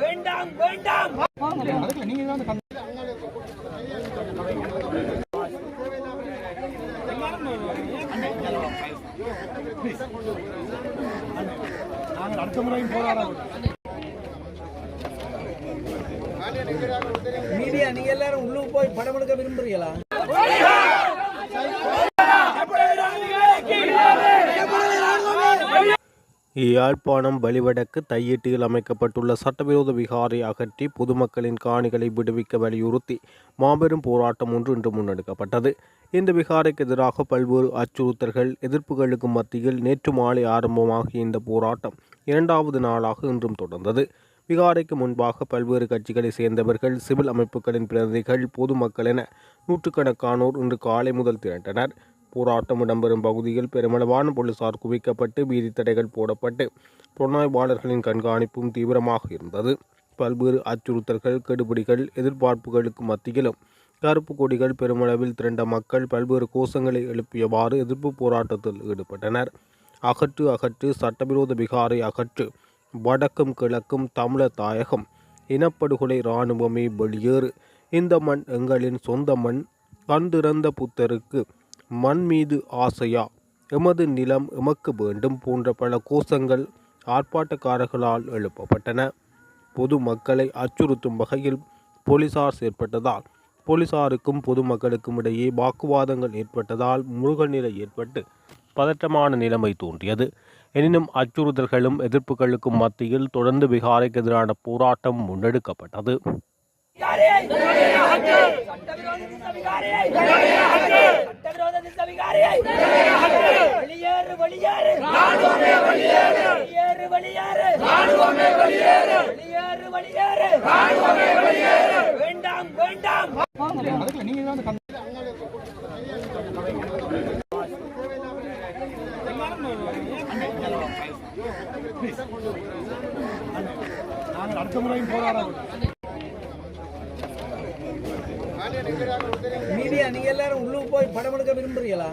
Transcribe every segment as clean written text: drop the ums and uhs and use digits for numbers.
வேண்டாம் வேண்டாம். அடுத்த முறையும் போராடும் மீடியா, நீங்க எல்லாரும் உள்ளுக்கு போய் படம் எடுக்க விரும்புறீங்களா? யாழ்ப்பாணம் வலிவடக்கு தையிட்டியில் அமைக்கப்பட்டுள்ள சட்டவிரோத விகாரை அகற்றி பொதுமக்களின் காணிகளை விடுவிக்க வலியுறுத்தி மாபெரும் போராட்டம் ஒன்று இன்று முன்னெடுக்கப்பட்டது. இந்த விகாரைக்கு எதிராக பல்வேறு அச்சுறுத்தல்கள் எதிர்ப்புகளுக்கு மத்தியில் நேற்று மாலை ஆரம்பமாகிய இந்த போராட்டம் இரண்டாவது நாளாக இன்றும் தொடர்ந்தது. விகாரைக்கு முன்பாக பல்வேறு கட்சிகளை சேர்ந்தவர்கள், சிவில் அமைப்புகளின் பிரதிநிதிகள், பொதுமக்கள் என நூற்றுக்கணக்கானோர் இன்று காலை முதல் திரண்டனர். போராட்டம் இடம்பெறும் பகுதியில் பெருமளவான போலீசார் குவிக்கப்பட்டு வீதி தடைகள் போடப்பட்டு புலனாய்வாளர்களின் கண்காணிப்பும் தீவிரமாக இருந்தது. பல்வேறு அச்சுறுத்தல்கள், கெடுபிடிகள், எதிர்பார்ப்புகளுக்கு மத்தியிலும் கருப்பு கொடிகள் பெருமளவில் திரண்ட மக்கள் பல்வேறு கோஷங்களை எழுப்பியவாறு எதிர்ப்பு போராட்டத்தில் ஈடுபட்டனர். அகற்று அகற்று, சட்டவிரோத விகாரை அகற்று, வடக்கும் கிழக்கும் தமிழர் தாயகம், இனப்படுகொலை, இராணுவமே வெளியேறு, இந்த மண் எங்களின் சொந்த மண், கண்டிறந்த புத்தருக்கு மண் மீது ஆசையா, எமது நிலம் எமக்கு வேண்டும் போன்ற பல கோஷங்கள் ஆர்ப்பாட்டக்காரர்களால் எழுப்பப்பட்டன. பொதுமக்களை அச்சுறுத்தும் வகையில் போலீசார் செயற்பட்டதால் போலீசாருக்கும் பொதுமக்களுக்கும் இடையே வாக்குவாதங்கள் ஏற்பட்டதால் முருகல் நிலை ஏற்பட்டு பதற்றமான நிலைமை தோன்றியது. எனினும் அச்சுறுத்தல்களும் எதிர்ப்புகளுக்கும் மத்தியில் தொடர்ந்து விகாரைக்கு எதிரான போராட்டம் முன்னெடுக்கப்பட்டது. வேண்டாம் வேண்டாம். அடுத்த முறையும் போராடும் மீடியா, நீங்க எல்லாரும் உள்ளுக்கு போய் படம் எடுக்க விரும்புறீங்களா?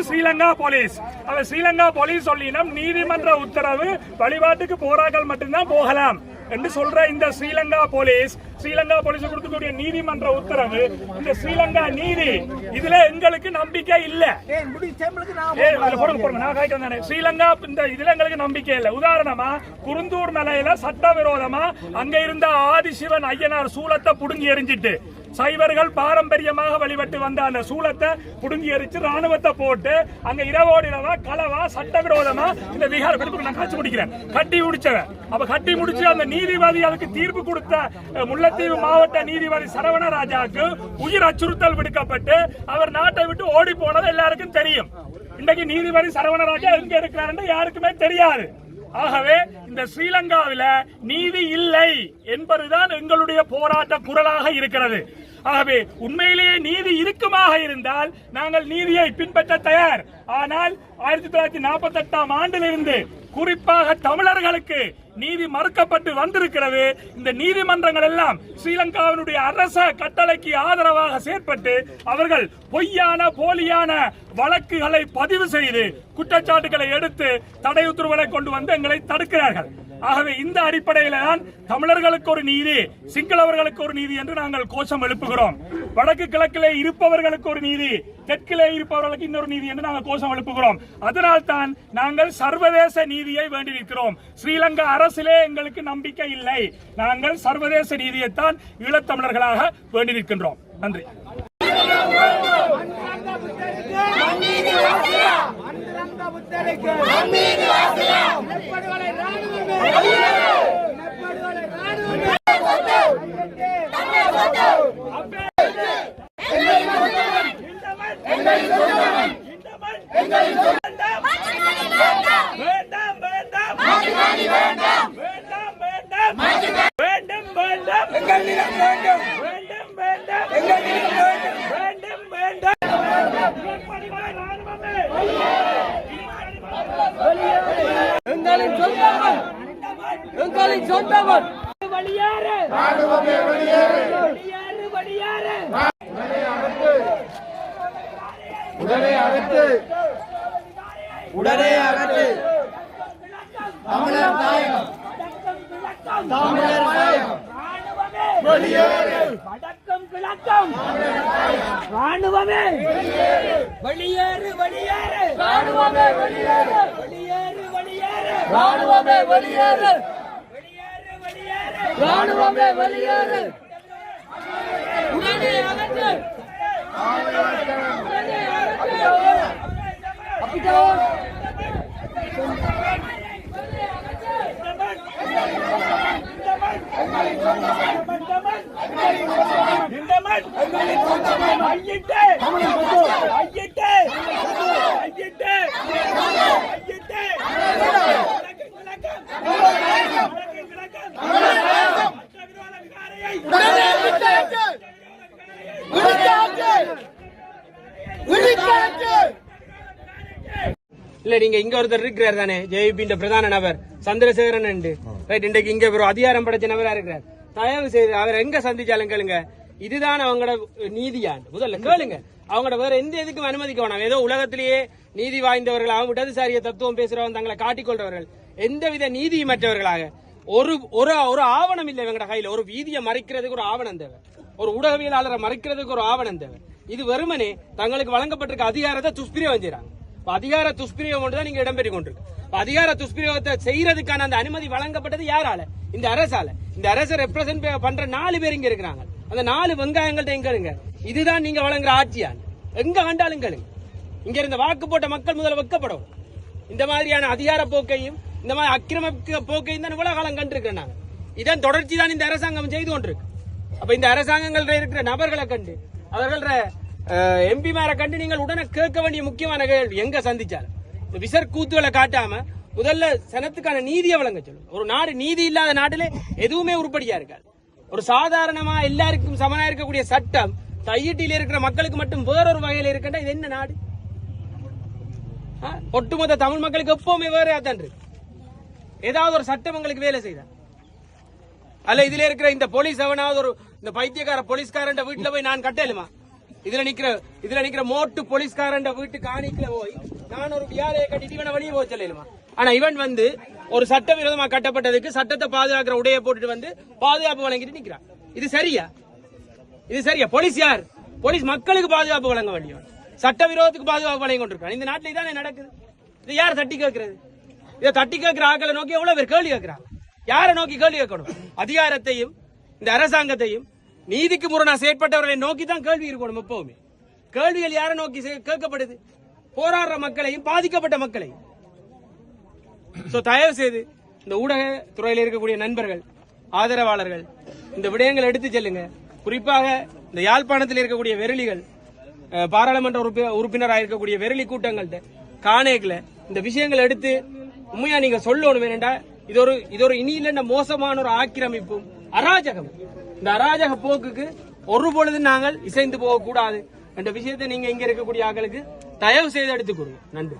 ஸ்ரீலங்கா போலீஸ் ஸ்ரீலங்கா போலீஸ் சொல்லினோம், நீதிமன்ற உத்தரவு வழிபாட்டுக்கு போராக்கள் மட்டும்தான் போகலாம் என்று சொல்ற இந்த ஸ்ரீலங்கா போலீஸ் கொடுக்கக்கூடிய நீதிமன்ற உத்தரவு, இந்த ஸ்ரீலங்கா நீதி, இதுல எங்களுக்கு நம்பிக்கை இல்ல. ஸ்ரீலங்கா இந்த இதுல எங்களுக்கு நம்பிக்கை இல்ல. உதாரணமா குருந்தூர் மலையில சட்டவிரோதமா அங்க இருந்த ஆதிசிவன் ஐயனார் சூலத்தை புடுங்கி எறிஞ்சிட்டு சைவர்கள் பாரம்பரியமாக வழிபட்டு வந்த அந்த சூலத்தை புடுங்கி எரிச்சு ராணுவத்தை போட்டு அங்க இரவோடு இரவா களவா சட்டவிரோதமா இந்த விகாரத்துக்கு நான் காட்சி முடிக்கிறேன் கட்டி முடிச்சவன். அப்ப கட்டி முடிச்சு அந்த நீதிபதி அதுக்கு தீர்ப்பு கொடுத்த முல்லைத்தீவு மாவட்ட நீதிபதி சரவணராஜாவுக்கு உயிர் அச்சுறுத்தல் விடுக்கப்பட்டு அவர் நாட்டை விட்டு ஓடி போனது எல்லாருக்கும் தெரியும். இன்றைக்கு நீதிபதி சரவணராஜா எங்க இருக்கிறார் யாருக்குமே தெரியாது. ஆகவே இந்த ஸ்ரீலங்காவில நீதி இல்லை என்பதுதான் எங்களுடைய போராட்ட குரலாக இருக்கிறது. ஆகவே உண்மையிலேயே நீதி இருக்குமாக இருந்தால் நாங்கள் நீதியை பின்பற்ற தயார். ஆனால் 1948ஆம் ஆண்டிலிருந்து குறிப்பாக தமிழர்களுக்கு நீதி மறுக்கப்பட்டு வந்திருக்கிறது. இந்த நீதிமன்றங்கள் எல்லாம் ஸ்ரீலங்காவினுடைய அரச கட்டளைக்கு ஆதரவாக செயற்பட்டு அவர்கள் பொய்யான போலியான வழக்குகளை பதிவு செய்து குற்றச்சாட்டுகளை எடுத்து தடை உத்தரவுகளை கொண்டு வந்து எங்களை தடுக்கிறார்கள். ஆகவே இந்த அடிப்படையில் தான் தமிழர்களுக்கு ஒரு நீதி, சிங்களவர்களுக்கு ஒரு நீதி என்று நாங்கள் கோஷம் எழுப்புகிறோம். வடக்கு கிழக்கிலே இருப்பவர்களுக்கு ஒரு நீதி, தெற்கிலே இருப்பவர்களுக்கு இன்னொரு நீதி என்று நாங்கள் கோஷம் எழுப்புகிறோம். அதனால் தான் நாங்கள் சர்வதேச நீதியை வேண்டியிருக்கிறோம். ஸ்ரீலங்கா அரசிலே எங்களுக்கு நம்பிக்கை இல்லை. நாங்கள் சர்வதேச நீதியைத்தான் ஈழத்தமிழர்களாக வேண்டியிருக்கின்றோம். நன்றி. எங்களின் சொந்தவன் வெளியேறு, வெளியேறு, வெளியேறு. உடனே அகற்று, உடனே அகற்று. தமிழர் நாயகம், தமிழர் நாயகம் வெளியேறு. வடக்கம் கிழக்கம் ராணுவமே வெளியேறு, வெளியேறு. ராணுவமே வெளியேறு, வெளியேறு, வெளியேறு. ராணுவமே வெளியேறு, வெளியேறு, வெளியேறு. ராணுவமே வெளியேறு. உடனே அகற்று, உடனே அகற்று. அப்பிட்டோர் இல்ல நீங்க இங்க ஒருத்தர் இருக்கிறார் தானே, ஜேபி பிரதான நபர் சந்திரசேகரன் இன்றைக்கு இங்க ஒரு அதிகாரம் படைச்ச நபரா இருக்கிறார். தயவு செய்து அவர் எங்க சந்திச்சாலும் கேளுங்க, இதுதான் அவங்களோட நீதியாண்டு முதல்ல கேளுங்க. அவங்களோட வேற எந்த எதுக்கும் அனுமதிக்க வேணாம். ஏதோ உலகத்திலேயே நீதி வாய்ந்தவர்கள், அவங்க இடதுசாரிய தத்துவம் பேசுறவங்க, தங்களை காட்டிக்கொள்றவர்கள், எந்தவித நீதியமற்றவர்களாக ஒரு ஒரு ஆவணம் இல்லை இவங்க கையில. ஒரு வீதியை மறைக்கிறதுக்கு ஒரு ஆவணம் தேவை, ஒரு ஊடகவியலாளரை மறைக்கிறதுக்கு ஒரு ஆவணம் தேவை. இது வெறுமனே தங்களுக்கு வழங்கப்பட்டிருக்க அதிகாரத்தை துஷ்பிரயோகம் செய்யறாங்க. அதிகார துஷ்பிரயோகம் தான் நீங்க இடம்பெற்று கொண்டிருக்கு. அதிகார துஷ்பிரயோகத்தை செய்யறதுக்கான அந்த அனுமதி வழங்கப்பட்டது யாரால? இந்த அரசால. இந்த அரசை ரெப்ரசென்ட் பண்ற 4 பேர் இங்க இருக்கிறாங்க. அந்த 4 வெங்காயங்கள்ட்ட எங்க இதுதான் நீங்க வழங்குற ஆட்சியான் எங்க கண்டாலும் கேளுங்க. இங்க இருந்த வாக்கு போட்ட மக்கள் முதல்ல வைக்கப்படும். இந்த மாதிரியான அதிகார போக்கையும் இந்த மாதிரி அக்கிரம போக்கையும் தான் இவ்வளவு காலம் கண்டிருக்கிறோம் நாங்க. இதன் தொடர்ச்சி தான் இந்த அரசாங்கம் செய்து கொண்டிருக்கு. அப்ப இந்த அரசாங்கங்கள் இருக்கிற நபர்களை கண்டு, அவர்கள எம்பிமாரை கண்டு நீங்கள் உடனே கேட்க வேண்டிய முக்கியமான கேள்வி, எங்க சந்திச்சாலும் இந்த விசர் கூத்துகளை காட்டாம முதல்ல சனத்துக்கான நீதியை வழங்க சொல்லும். ஒரு நாடு நீதி இல்லாத நாட்டிலே எதுவுமே உருப்படியா இருக்காது. ஒரு சாதாரணமா எல்லாருக்கும் சமனா இருக்கக்கூடிய சட்டம் தையிட்டில இருக்கிற மக்களுக்கு மட்டும் வேறொரு வகையில இருக்கின்ற இது என்ன நாடு? ஒட்டுமொத்த தமிழ் மக்களுக்கு எப்பவுமே வேற தான் இருக்கு. ஏதாவது ஒரு சட்டம் உங்களுக்கு வேலை செய்தா அல்ல இதுல இருக்கிற இந்த போலீஸ் அவனாவது ஒரு இந்த பைத்தியக்கார போலீஸ்காரன் வீட்டுல போய் நான் கட்டலுமா? இதுல நிக்கிற மோட்டு போலீஸ்காரன் வீட்டு காணிக்கல போய் நான் ஒரு வியாழையை கட்டிட்டு இவனை வெளியே போக சொல்லலுமா? ஆனா இவன் வந்து ஒரு சட்டவிரோதமா கட்டப்பட்டதுக்கு சட்டத்தை பாதுகாக்கிற உடையை போட்டுட்டு வந்து பாதுகாப்பு வழங்கிட்டு நிக்கிறான். இது சரியா? இது சரியா? போலீஸ் யார்? போலீஸ் மக்களுக்கு பாதுகாப்பு வழங்க வேண்டியவன், சட்டவிரோதத்துக்கு பாதுகாப்பு வழங்கி கொண்டிருக்கான். இந்த நாட்டில் இதானே நடக்குது. இது யார் தட்டி கேட்கிறது? இதை தட்டி கேட்கிற ஆக்களை நோக்கி எவ்வளவு பேர் கேள்வி கேட்கிறான்? யாரை நோக்கி கேள்வி கேட்கணும்? அதிகாரத்தையும் இந்த அரசாங்கத்தையும் நீதிக்கு முரணா செயற்பட்டவர்களை நோக்கி தான் கேள்வி இருக்கணும். எப்பவுமே கேள்விகள் யாரை நோக்கி கேட்கப்படுது? போராடுற மக்களையும் பாதிக்கப்பட்ட மக்களையும். தயவு செய்து இந்த ஊடக துறையில் இருக்கக்கூடிய நண்பர்கள், ஆதரவாளர்கள் இந்த விடயங்களை எடுத்து செல்லுங்க. குறிப்பாக இந்த யாழ்ப்பாணத்தில் இருக்கக்கூடிய வெறிலிகள், பாராளுமன்ற உறுப்பினராக இருக்கக்கூடிய வெறிலி கூட்டங்கள்ட்ட காணேக்கல இந்த விஷயங்களை எடுத்து உண்மையா நீங்க சொல்லணும். வேண்டா இது ஒரு இனி இல்ல மோசமான ஒரு ஆக்கிரமிப்பும் அராஜகம். இந்த அராஜக போக்குக்கு ஒரு பொழுது நாங்கள் இசைந்து போகக்கூடாது என்ற விஷயத்தை நீங்க இங்க இருக்கக்கூடிய ஆட்களுக்கு தயவு செய்து எடுத்துக் கொடுங்க. நன்றி.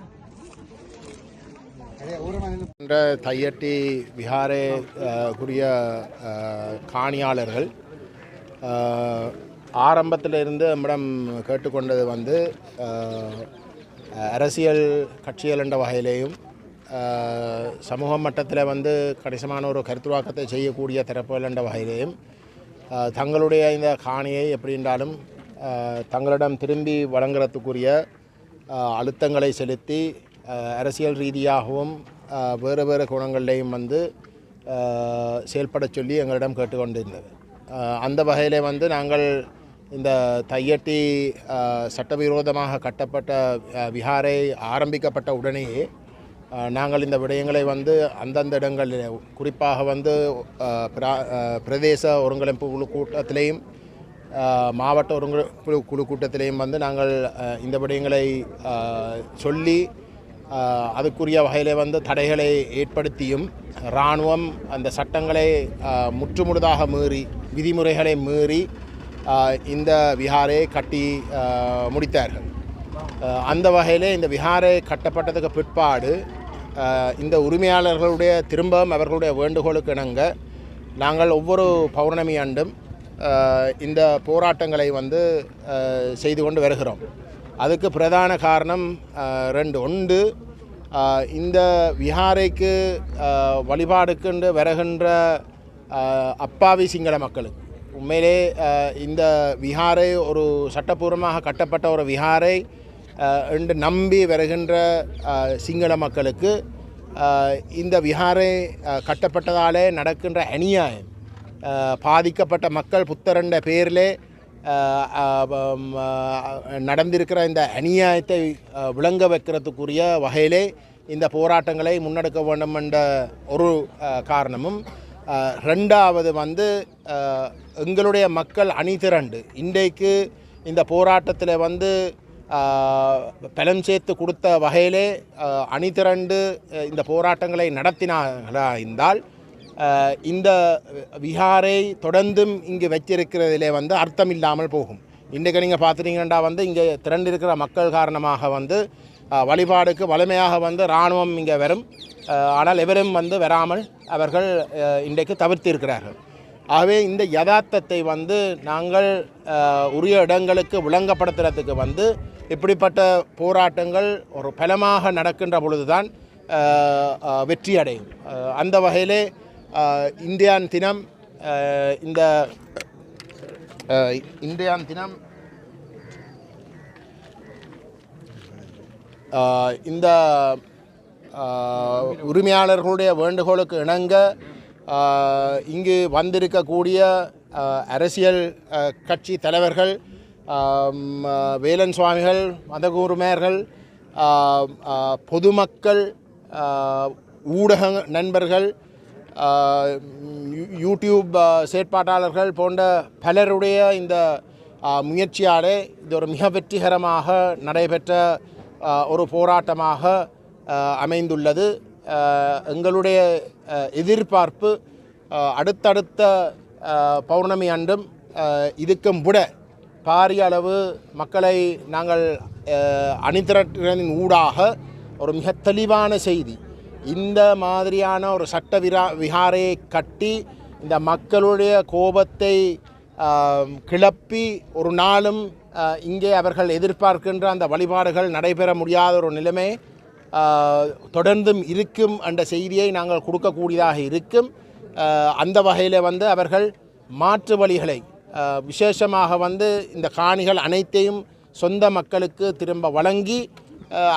தையட்டி விஹாரே கூடிய காணியாளர்கள் ஆரம்பத்திலிருந்து நம்மிடம் கேட்டுக்கொண்டது வந்து அரசியல் கட்சிகள் என்ற வகையிலேயும் சமூக மட்டத்தில் வந்து கணிசமான ஒரு கருத்துருவாக்கத்தை செய்யக்கூடிய தரப்புகள் என்ற வகையிலேயும் தங்களுடைய இந்த காணியை எப்படி என்றாலும் தங்களிடம் திரும்பி வழங்குறதுக்குரிய அழுத்தங்களை செலுத்தி அரசியல் ரீதியாகவும் வேறு வேறு குணங்கள்லேயும் வந்து செயல்பட சொல்லி எங்களிடம் கேட்டுக்கொண்டிருந்தது. அந்த வகையில் வந்து நாங்கள் இந்த தையட்டி சட்டவிரோதமாக கட்டப்பட்ட விஹாரை ஆரம்பிக்கப்பட்ட உடனேயே நாங்கள் இந்த விடயங்களை வந்து அந்தந்த இடங்களில் குறிப்பாக வந்து பிரதேச ஒருங்கிணைப்பு குழு கூட்டத்திலேயும் மாவட்ட ஒருங்கிணைப்பு குழு கூட்டத்திலேயும் வந்து நாங்கள் இந்த விடயங்களை சொல்லி அதுக்குரிய வகையில் வந்து தடைகளை ஏற்படுத்தியும் இராணுவம் அந்த சட்டங்களை முற்றுமுழுதாக மீறி விதிமுறைகளை மீறி இந்த விஹாரை கட்டி முடித்தார்கள். அந்த வகையில் இந்த விஹாரை கட்டப்பட்டதுக்கு பிற்பாடு இந்த உரிமையாளர்களுடைய திரும்பவும் அவர்களுடைய வேண்டுகோளுக்கு இணங்க நாங்கள் ஒவ்வொரு பௌர்ணமி ஆண்டும் இந்த போராட்டங்களை வந்து செய்து கொண்டு வருகிறோம். அதுக்கு பிரதான காரணம் ஒன்று இந்த விஹாரைக்கு வழிபாடுக்குண்டு வருகின்ற அப்பாவி சிங்கள மக்களுக்கு உண்மையிலே இந்த விஹாரை ஒரு சட்டப்பூர்வமாக கட்டப்பட்ட ஒரு விஹாரை என்று நம்பி வருகின்ற சிங்கள மக்களுக்கு இந்த விஹாரை கட்டப்பட்டதாலே நடக்கின்ற அநியாயம் பாதிக்கப்பட்ட மக்கள் புத்தரண்ட பேரிலே நடந்திருக்கிற இந்த அநியாயத்தை விளங்க வைக்கிறதுக்குரிய வகையிலே இந்த போராட்டங்களை முன்னெடுக்க வேண்டும் என்ற ஒரு காரணமும், ரெண்டாவது வந்து எங்களுடைய மக்கள் அணி திரண்டு இன்றைக்கு இந்த போராட்டத்தில் வந்து பலம் சேர்த்து கொடுத்த வகையிலே அணி திரண்டு இந்த போராட்டங்களை நடத்தினார்களா இருந்தால் இந்த விஹாரை தொடர்ந்தும் இங்கு வச்சிருக்கிறதிலே வந்து அர்த்தம் இல்லாமல் போகும். இன்றைக்கு நீங்கள் பார்த்துட்டீங்கன்னா வந்து இங்கே திரண்டிருக்கிற மக்கள் காரணமாக வந்து வழிபாடுக்கு வலிமையாக வந்து இராணுவம் இங்கே வரும். ஆனால் எவரும் வந்து வராமல் அவர்கள் இன்றைக்கு தவிர்த்திருக்கிறார்கள். ஆகவே இந்த யதார்த்தத்தை வந்து நாங்கள் உரிய இடங்களுக்கு விளங்கப்படுத்துறதுக்கு வந்து இப்படிப்பட்ட போராட்டங்கள் ஒரு பலமாக நடக்கின்ற பொழுதுதான் வெற்றி அடையும். அந்த வகையிலே இந்தியான் தினம் இந்த இந்தியான் தினம் இந்த உரிமையாளர்களுடைய வேண்டுகோளுக்கு இணங்க இங்கு வந்திருக்கக்கூடிய அரசியல் கட்சி தலைவர்கள், வேலன் சுவாமிகள், மதகுருமேர்கள், பொதுமக்கள், ஊடக நண்பர்கள், யூடியூப் செயற்பாட்டாளர்கள் போன்ற பலருடைய இந்த முயற்சியாலே இது ஒரு மிக வெற்றிகரமாக நடைபெற்ற ஒரு போராட்டமாக அமைந்துள்ளது. எங்களுடைய எதிர்பார்ப்பு அடுத்தடுத்த பௌர்ணமி ஆண்டும் இதுக்கும் விட பாரிய அளவு மக்களை நாங்கள் அணிதிரட்டின் ஊடாக ஒரு மிக தெளிவான செய்தி, இந்த மாதிரியான ஒரு சட்ட விஹாரையை கட்டி இந்த மக்களுடைய கோபத்தை கிளப்பி ஒரு நாளும் இங்கே அவர்கள் எதிர்பார்க்கின்ற அந்த வழிபாடுகள் நடைபெற முடியாத ஒரு நிலைமை தொடர்ந்தும் இருக்கும் என்ற செய்தியை நாங்கள் கொடுக்கக்கூடியதாக இருக்கும். அந்த வகையில் வந்து அவர்கள் மாற்று வழிகளை விசேஷமாக வந்து இந்த காணிகள் அனைத்தையும் சொந்த மக்களுக்கு திரும்ப வழங்கி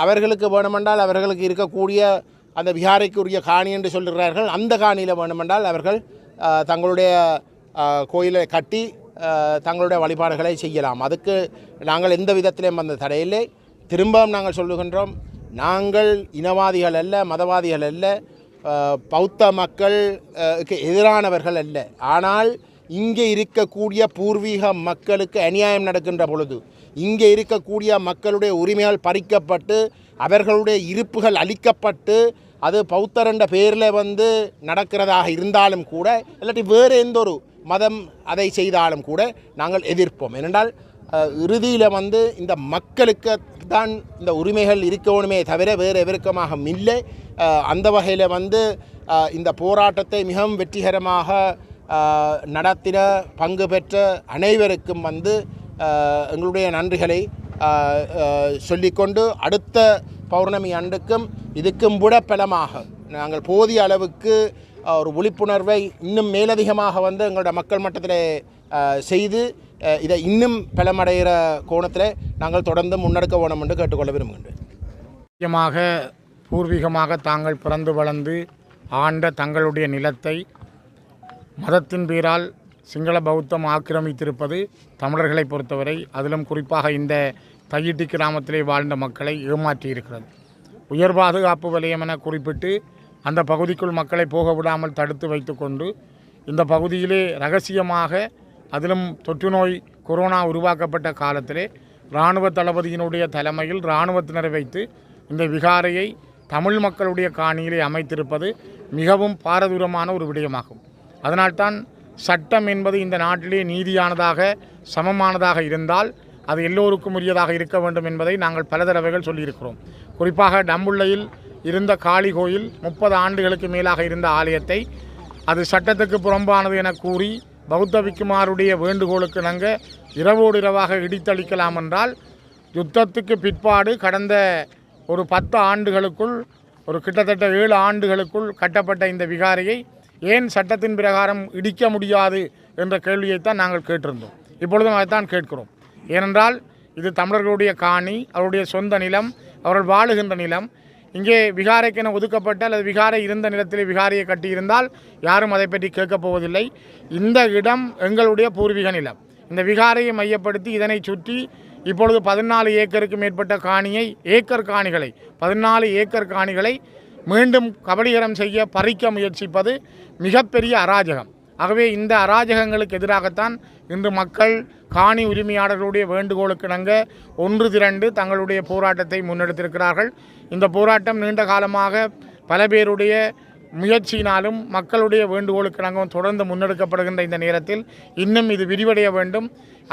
அவர்களுக்கு வேணுமென்றால் அவர்களுக்கு இருக்கக்கூடிய அந்த விஹாரைக்குரிய காணி என்று சொல்கிறார்கள், அந்த காணியில் வேணுமென்றால் அவர்கள் தங்களுடைய கோயிலை கட்டி தங்களுடைய வழிபாடுகளை செய்யலாம். அதுக்கு நாங்கள் எந்த விதத்திலையும் அந்த தடையில்லை. திரும்பவும் நாங்கள் சொல்லுகின்றோம், நாங்கள் இனவாதிகள் அல்ல, மதவாதிகள் அல்ல, பௌத்த மக்களுக்கு எதிரானவர்கள் அல்ல. ஆனால் இங்கே இருக்கக்கூடிய பூர்வீக மக்களுக்கு அநியாயம் நடக்கின்ற பொழுது, இங்கே இருக்கக்கூடிய மக்களுடைய உரிமைகள் பறிக்கப்பட்டு அவர்களுடைய இருப்புகள் அளிக்கப்பட்டு அது பௌத்தர் என்ற பேரில் வந்து நடக்கிறதாக இருந்தாலும் கூட, இல்லாட்டி வேறு எந்த ஒரு மதம் அதை செய்தாலும் கூட நாங்கள் எதிர்ப்போம். ஏனென்றால் இறுதியில் வந்து இந்த மக்களுக்கு தான் இந்த உரிமைகள் இருக்கணுமே தவிர வேறு எவருக்கமாக இல்லை. அந்த வகையில் வந்து இந்த போராட்டத்தை மிகவும் வெற்றிகரமாக நடத்தின பங்கு பெற்ற அனைவருக்கும் வந்து எங்களுடைய நன்றிகளை சொல்லிக்கொண்டு அடுத்த பௌர்ணமி அன்றுக்கும் இதுக்கும் விட பலமாக நாங்கள் போதிய அளவுக்கு ஒரு விழிப்புணர்வை இன்னும் மேலதிகமாக வந்து எங்களோட மக்கள் மட்டத்தில் செய்து இதை இன்னும் பலமடைகிற கோணத்தில் நாங்கள் தொடர்ந்து முன்னெடுக்க வேணும் என்று கேட்டுக்கொள்ள விரும்புகின்றேன். முக்கியமாக பூர்வீகமாக தாங்கள் பிறந்து வளர்ந்து ஆண்ட தங்களுடைய நிலத்தை மதத்தின் பேரால் சிங்கள பௌத்தம் ஆக்கிரமித்திருப்பது தமிழர்களை பொறுத்தவரை, அதிலும் குறிப்பாக இந்த தையிட்டி கிராமத்திலே வாழ்ந்த மக்களை ஏமாற்றியிருக்கிறது. உயர் பாதுகாப்பு வலயம் என குறிப்பிட்டு அந்த பகுதிக்குள் மக்களை போக விடாமல் தடுத்து வைத்து கொண்டு இந்த பகுதியிலே ரகசியமாக, அதிலும் தொற்று நோய் கொரோனா உருவாக்கப்பட்ட காலத்திலே இராணுவ தளபதியினுடைய தலைமையில் இராணுவத்தினரை வைத்து இந்த விகாரையை தமிழ் மக்களுடைய காணியிலே அமைத்திருப்பது மிகவும் பாரதூரமான ஒரு விடயமாகும். அதனால்தான் சட்டம் என்பது இந்த நாட்டிலே நீதியானதாக சமமானதாக இருந்தால் அது எல்லோருக்கும் உரியதாக இருக்க வேண்டும் என்பதை நாங்கள் பல தடவைகள் சொல்லியிருக்கிறோம். குறிப்பாக டம்புள்ளையில் இருந்த காளி கோயில் 30 ஆண்டுகளுக்கு மேலாக இருந்த ஆலயத்தை அது சட்டத்துக்கு புறம்பானது என கூறி பௌத்த பிக்குமாருடைய வேண்டுகோளுக்கு இணங்க இரவோடு இரவாக இடித்தளிக்கலாம் என்றால், யுத்தத்துக்கு பிற்பாடு கடந்த ஒரு 10 ஆண்டுகளுக்குள், ஒரு கிட்டத்தட்ட 7 ஆண்டுகளுக்குள் கட்டப்பட்ட இந்த விகாரையை ஏன் சட்டத்தின் பிரகாரம் இடிக்க முடியாது என்ற கேள்வியைத்தான் நாங்கள் கேட்டிருந்தோம். இப்பொழுதும் அதைத்தான் கேட்கிறோம். ஏனென்றால் இது தமிழர்களுடைய காணி, அவருடைய சொந்த நிலம், அவர்கள் வாழுகின்ற நிலம். இங்கே விகாரைக்கென ஒதுக்கப்பட்ட அல்லது விகாரை இருந்த நிலத்திலே விகாரையை கட்டியிருந்தால் யாரும் அதை பற்றி கேட்கப் போவதில்லை. இந்த இடம் எங்களுடைய பூர்வீக நிலம். இந்த விகாரையை மையப்படுத்தி இதனை சுற்றி இப்பொழுது 14 ஏக்கருக்கு மேற்பட்ட காணியை, ஏக்கர் காணிகளை 14 ஏக்கர் காணிகளை மீண்டும் கபலீகரம் செய்ய பறிக்க முயற்சிப்பது மிகப்பெரிய அராஜகம். ஆகவே இந்த அராஜகங்களுக்கு எதிராகத்தான் இன்று மக்கள் காணி உரிமையாளர்களுடைய வேண்டுகோளுக்கு இணங்க ஒன்று திரண்டு தங்களுடைய போராட்டத்தை முன்னெடுத்திருக்கிறார்கள். இந்த போராட்டம் நீண்ட காலமாக பல பேருடைய முயற்சியினாலும் மக்களுடைய வேண்டுகோளுக்கு இணங்கவும் தொடர்ந்து முன்னெடுக்கப்படுகின்ற இந்த நேரத்தில் இன்னும் இது விரிவடைய வேண்டும்.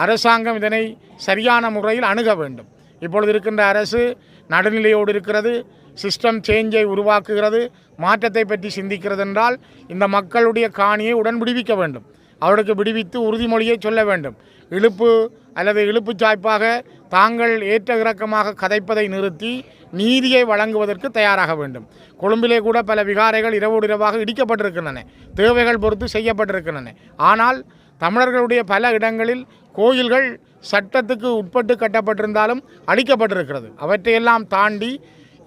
அரசாங்கம் இதனை சரியான முறையில் அணுக வேண்டும். இப்பொழுது இருக்கின்ற அரசு நடுநிலையோடு இருக்கிறது, சிஸ்டம் சேஞ்சை உருவாக்குகிறது, மாற்றத்தை பற்றி சிந்திக்கிறது என்றால் இந்த மக்களுடைய காணியை உடன் விடுவிக்க வேண்டும். அவருக்கு விடுவித்து உறுதிமொழியை சொல்ல வேண்டும். இழுப்பு அல்லது இழுப்புச் சாய்ப்பாக தாங்கள் ஏற்ற இறக்கமாக கதைப்பதை நிறுத்தி நீதியை வழங்குவதற்கு தயாராக வேண்டும். கொழும்பிலே கூட பல விகாரைகள் இரவோடு இரவாக இடிக்கப்பட்டிருக்கின்றன, தேவைகள் பொறுத்து செய்யப்பட்டிருக்கின்றன. ஆனால் தமிழர்களுடைய பல இடங்களில் கோயில்கள் சட்டத்துக்கு உட்பட்டு கட்டப்பட்டிருந்தாலும் அழிக்கப்பட்டிருக்கிறது. அவற்றையெல்லாம் தாண்டி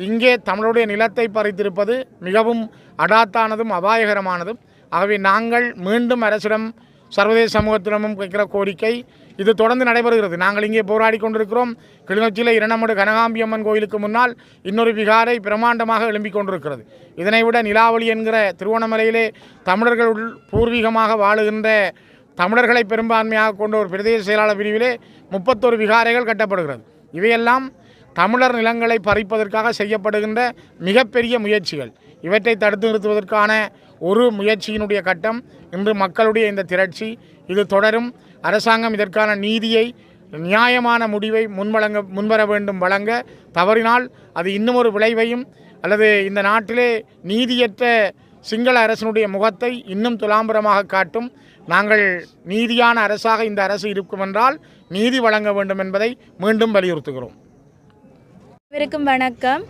இங்கே தமிழுடைய நிலத்தை பறித்திருப்பது மிகவும் அடாத்தானதும் அபாயகரமானதும். ஆகவே நாங்கள் மீண்டும் அரசிடம் சர்வதேச சமூகத்திடமும் வைக்கிற கோரிக்கை இது தொடர்ந்து நடைபெறுகிறது. நாங்கள் இங்கே போராடி கொண்டிருக்கிறோம். கிளிநொச்சியில் இரண்டமடு கனகாம்பியம்மன் கோயிலுக்கு முன்னால் இன்னொரு விகாரை பிரமாண்டமாக எழும்பிக் கொண்டிருக்கிறது. இதனை விட நிலாவளி என்கிற திருவண்ணாமலையிலே தமிழர்கள் பூர்வீகமாக வாழுகின்ற தமிழர்களை பெரும்பான்மையாக கொண்ட ஒரு பிரதேச செயலாளர் பிரிவிலே 31 விகாரைகள் கட்டப்படுகிறது. இவையெல்லாம் தமிழர் நிலங்களை பறிப்பதற்காக செய்யப்படுகின்ற மிகப்பெரிய முயற்சிகள். இவற்றை தடுத்து நிறுத்துவதற்கான ஒரு முயற்சியினுடைய கட்டம் இன்று மக்களுடைய இந்த திரட்சி. இது தொடரும். அரசாங்கம் இதற்கான நீதியை, நியாயமான முடிவை முன்வர வேண்டும். வழங்க தவறினால் அது இன்னும் ஒரு விளைவையும் அல்லது இந்த நாட்டிலே நீதியற்ற சிங்கள அரசினுடைய முகத்தை இன்னும் துலாம்பரமாக காட்டும். நாங்கள் நீதியான அரசாக இந்த அரசு இருக்கும் என்றால் நீதி வழங்க வேண்டும் என்பதை மீண்டும் வலியுறுத்துகிறோம். அனைவருக்கும் வணக்கம்.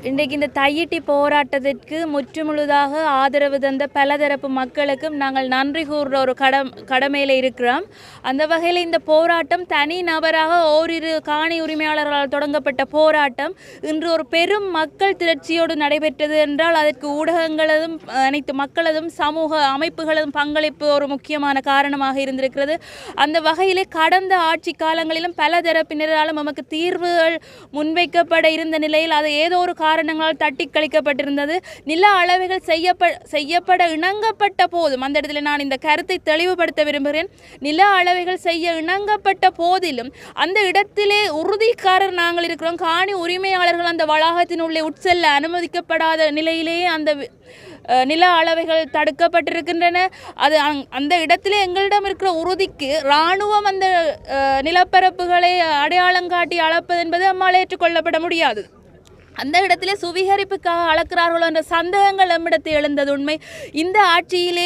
இன்றைக்கு இந்த தையிட்டி போராட்டத்திற்கு முற்றுமுழுதாக ஆதரவு தந்த பலதரப்பு மக்களுக்கும் நாங்கள் நன்றி கூறுற ஒரு கடமையில் இருக்கிறோம். அந்த வகையில் இந்த போராட்டம் தனி நபராக ஓரிரு காணி உரிமையாளர்களால் தொடங்கப்பட்ட போராட்டம் இன்று ஒரு பெரும் மக்கள் திரட்சியோடு நடைபெற்றது என்றால் அதற்கு ஊடகங்களதும் அனைத்து மக்களதும் சமூக அமைப்புகளதும் பங்களிப்பு ஒரு முக்கியமான காரணமாக இருந்திருக்கிறது. அந்த வகையிலே கடந்த ஆட்சி காலங்களிலும் பல தரப்பினராலும் நமக்கு தீர்வுகள் முன்வைக்கப்பட இருந்த நிலையில் அதை ஏதோ ஒரு காரணங்களால் தட்டி கழிக்கப்பட்டிருந்தது. நில அளவைகள் செய்யப்பட இணங்கப்பட்ட போதும், அந்த இடத்துல நான் இந்த கருத்தை தெளிவுபடுத்த விரும்புகிறேன், நில அளவைகள் செய்ய இணங்கப்பட்ட போதிலும் அந்த இடத்திலே உறுதிக்காரர் நாங்கள் இருக்கிறோம். காணி உரிமையாளர்கள் அந்த வளாகத்தினுள்ளே உட்செல்ல அனுமதிக்கப்படாத நிலையிலேயே அந்த நில அளவைகள் தடுக்கப்பட்டிருக்கின்றன. அது அந்த இடத்திலே எங்களிடம் இருக்கிற உறுதிக்கு இராணுவம் அந்த நிலப்பரப்புகளை அடையாளம் காட்டி அளப்பது என்பது நம்மால் ஏற்றுக்கொள்ளப்பட முடியாது. அந்த இடத்திலே சுவீகரிப்புக்காக அளக்கிறார்களோ என்ற சந்தேகங்கள் நம்மிடத்தில் எழுந்தது உண்மை. இந்த ஆட்சியிலே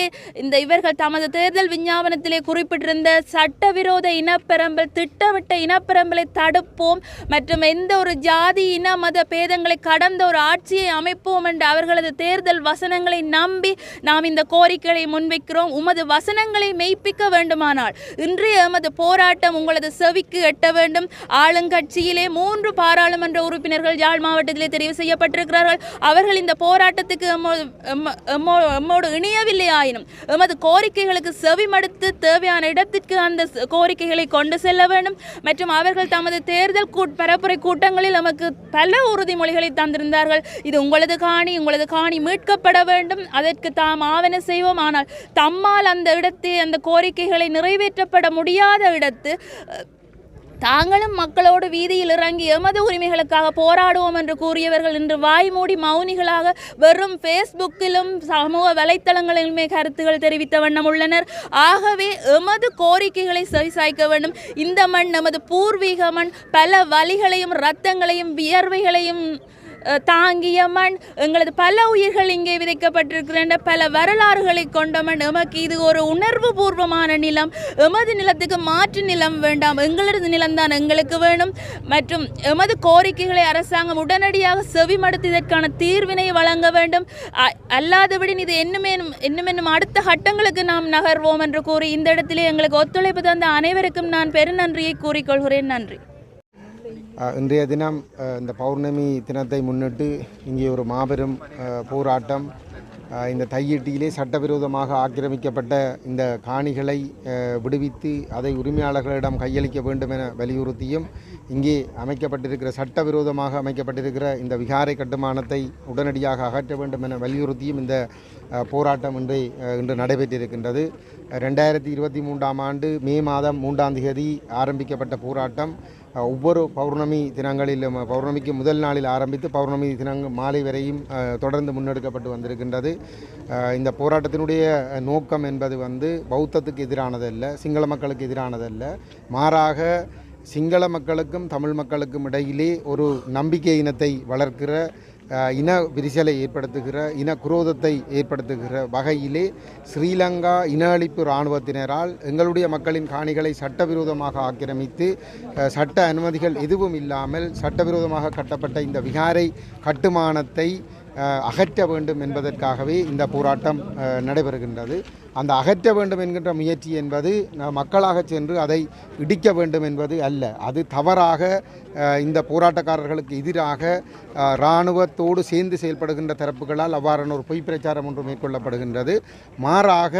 இவர்கள் தமது தேர்தல் விஞ்ஞாபனத்திலே குறிப்பிட்டிருந்த சட்டவிரோத இனப்பெரம்பல், திட்டமிட்ட இனப்பெரம்பலை தடுப்போம் மற்றும் எந்த ஒரு ஜாதி இன மத பேதங்களை கடந்த ஒரு ஆட்சியை அமைப்போம் என்ற அவர்களது தேர்தல் வசனங்களை நம்பி நாம் இந்த கோரிக்கைகளை முன்வைக்கிறோம். உமது வசனங்களை மெய்ப்பிக்க வேண்டுமானால் இன்றைய எமது போராட்டம் உங்களது செவிக்கு எட்ட வேண்டும். ஆளுங்கட்சியிலே 3 பாராளுமன்ற உறுப்பினர்கள் யாழ் மாவட்டத்தில் தெரிவு செய்யப்பட்டிருக்கிறார்கள். அவர்கள் இந்த போராட்டத்துக்கு எம்மோடு இணையவில்லை ஆயினும் எமது கோரிக்கைகளுக்கு செவிமடுத்து தேவையான இடத்திற்கு அந்த கோரிக்கைகளை கொண்டு செல்ல வேண்டும். மற்றும் அவர்கள் தமது தேர்தல் பரப்புரை கூட்டங்களில் நமக்கு பல உறுதிமொழிகளை தந்திருந்தார்கள். இது உங்களது காணி மீட்கப்பட வேண்டும், அதற்கு தாம் ஆவண செய்வோம். ஆனால் தம்மால் அந்த இடத்தை அந்த கோரிக்கைகளை நிறைவேற்றப்பட முடியாத இடத்து தாங்களும் மக்களோடு வீதியில் இறங்கி எமது உரிமைகளுக்காக போராடுவோம் என்று கூறியவர்கள் இன்று வாய்மூடி மௌனிகளாக வெறும் ஃபேஸ்புக்கிலும் சமூக வலைத்தளங்களிலுமே கருத்துகள் தெரிவித்த வண்ணம் உள்ளனர். ஆகவே எமது கோரிக்கைகளை செவிசாய்க்க வேண்டும். இந்த மண் நமது பூர்வீக மண், பல வலிகளையும் இரத்தங்களையும் வியர்வைகளையும் தாங்கிய மண், எங்களது பல உயிர்கள் இங்கே விதைக்கப்பட்டிருக்கின்றன, பல வரலாறுகளை கொண்ட மண். எமக்கு இது ஒரு உணர்வு பூர்வமான நிலம். எமது நிலத்துக்கு மாற்று நிலம் வேண்டாம், எங்களது நிலம்தான் எங்களுக்கு வேணும். மற்றும் எமது கோரிக்கைகளை அரசாங்கம் உடனடியாக செவிமடுத்து இதற்கான தீர்வினை வழங்க வேண்டும். அல்லாதபடி இது என்னும் அடுத்த கட்டங்களுக்கு நாம் நகர்வோம் என்று கூறி இந்த இடத்திலே எங்களுக்கு ஒத்துழைப்பு தந்த அனைவருக்கும் நான் பெருநன்றியை கூறிக்கொள்கிறேன். நன்றி. இன்றைய தினம் இந்த பௌர்ணமி தினத்தை முன்னிட்டு இங்கே ஒரு மாபெரும் போராட்டம், இந்த தையிட்டியிலே சட்டவிரோதமாக ஆக்கிரமிக்கப்பட்ட இந்த காணிகளை விடுவித்து அதை உரிமையாளர்களிடம் கையளிக்க வேண்டும் என வலியுறுத்தியும், இங்கே அமைக்கப்பட்டிருக்கிற சட்டவிரோதமாக அமைக்கப்பட்டிருக்கிற இந்த விகாரை கட்டுமானத்தை உடனடியாக அகற்ற வேண்டும் என வலியுறுத்தியும் இந்த போராட்டம் இன்று நடைபெற்றிருக்கின்றது. 2023ஆம் ஆண்டு மே மாதம் 3ஆம் தேதி ஆரம்பிக்கப்பட்ட போராட்டம் ஒவ்வொரு பௌர்ணமி தினங்களிலும், பௌர்ணமிக்கு முதல் நாளில் ஆரம்பித்து பௌர்ணமி தினங்கள் மாலை வரையும் தொடர்ந்து முன்னெடுக்கப்பட்டு வந்திருக்கின்றது. இந்த போராட்டத்தினுடைய நோக்கம் என்பது பௌத்தத்துக்கு எதிரானதல்ல, சிங்கள மக்களுக்கு எதிரானதல்ல, மாறாக சிங்கள மக்களுக்கும் தமிழ் மக்களுக்கும் இடையிலே ஒரு நம்பிக்கை இனத்தை வளர்க்கிற, இன விரிசலை ஏற்படுத்துகிற, இன குரோதத்தை ஏற்படுத்துகிற வகையிலே ஸ்ரீலங்கா இன அழிப்பு இராணுவத்தினரால் எங்களுடைய மக்களின் காணிகளை சட்டவிரோதமாக ஆக்கிரமித்து சட்ட அனுமதிகள் எதுவும் இல்லாமல் சட்டவிரோதமாக கட்டப்பட்ட இந்த விகாரை கட்டுமானத்தை அகற்ற வேண்டும் என்பதற்காகவே இந்த போராட்டம் நடைபெறுகின்றது. அந்த அகற்ற வேண்டும் என்கின்ற முயற்சி என்பது மக்களாக சென்று அதை இடிக்க வேண்டும் என்பது அல்ல. அது தவறாக இந்த போராட்டக்காரர்களுக்கு எதிராக இராணுவத்தோடு சேர்ந்து செயல்படுகின்ற தரப்புகளால் அவ்வாறான ஒரு பொய் பிரச்சாரம் ஒன்று மேற்கொள்ளப்படுகின்றது. மாறாக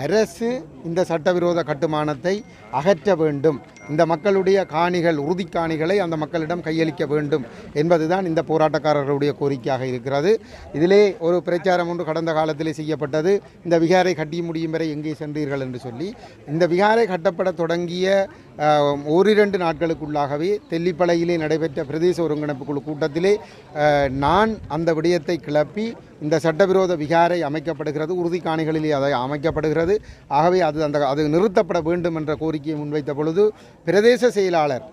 அரசு இந்த சட்டவிரோத கட்டுமானத்தை அகற்ற வேண்டும், இந்த மக்களுடைய காணிகள், உறுதி காணிகளை அந்த மக்களிடம் கையளிக்க வேண்டும் என்பதுதான் இந்த போராட்டக்காரர்களுடைய கோரிக்கையாக இருக்கிறது. இதிலே ஒரு பிரச்சாரம் ஒன்று கடந்த காலத்திலே செய்யப்பட்டது, இந்த விகாரை கட்டி முடியும் வரை எங்கே சென்றீர்கள் என்று சொல்லி. இந்த விகாரை கட்டப்பட தொடங்கிய 1-2 நாட்களுக்குள்ளாகவே தெல்லிப்பளையிலே நடைபெற்ற பிரதேச ஒருங்கிணைப்பு குழு கூட்டத்திலே நான் அந்த விடயத்தை கிளப்பி, இந்த சட்டவிரோத விகாரை அமைக்கப்படுகிறது, உறுதி காணிகளிலே அதை அமைக்கப்படுகிறது, ஆகவே அது நிறுத்தப்பட வேண்டும் என்ற கோரிக்கையை முன்வைத்த பொழுது பிரதேச செயலாளர்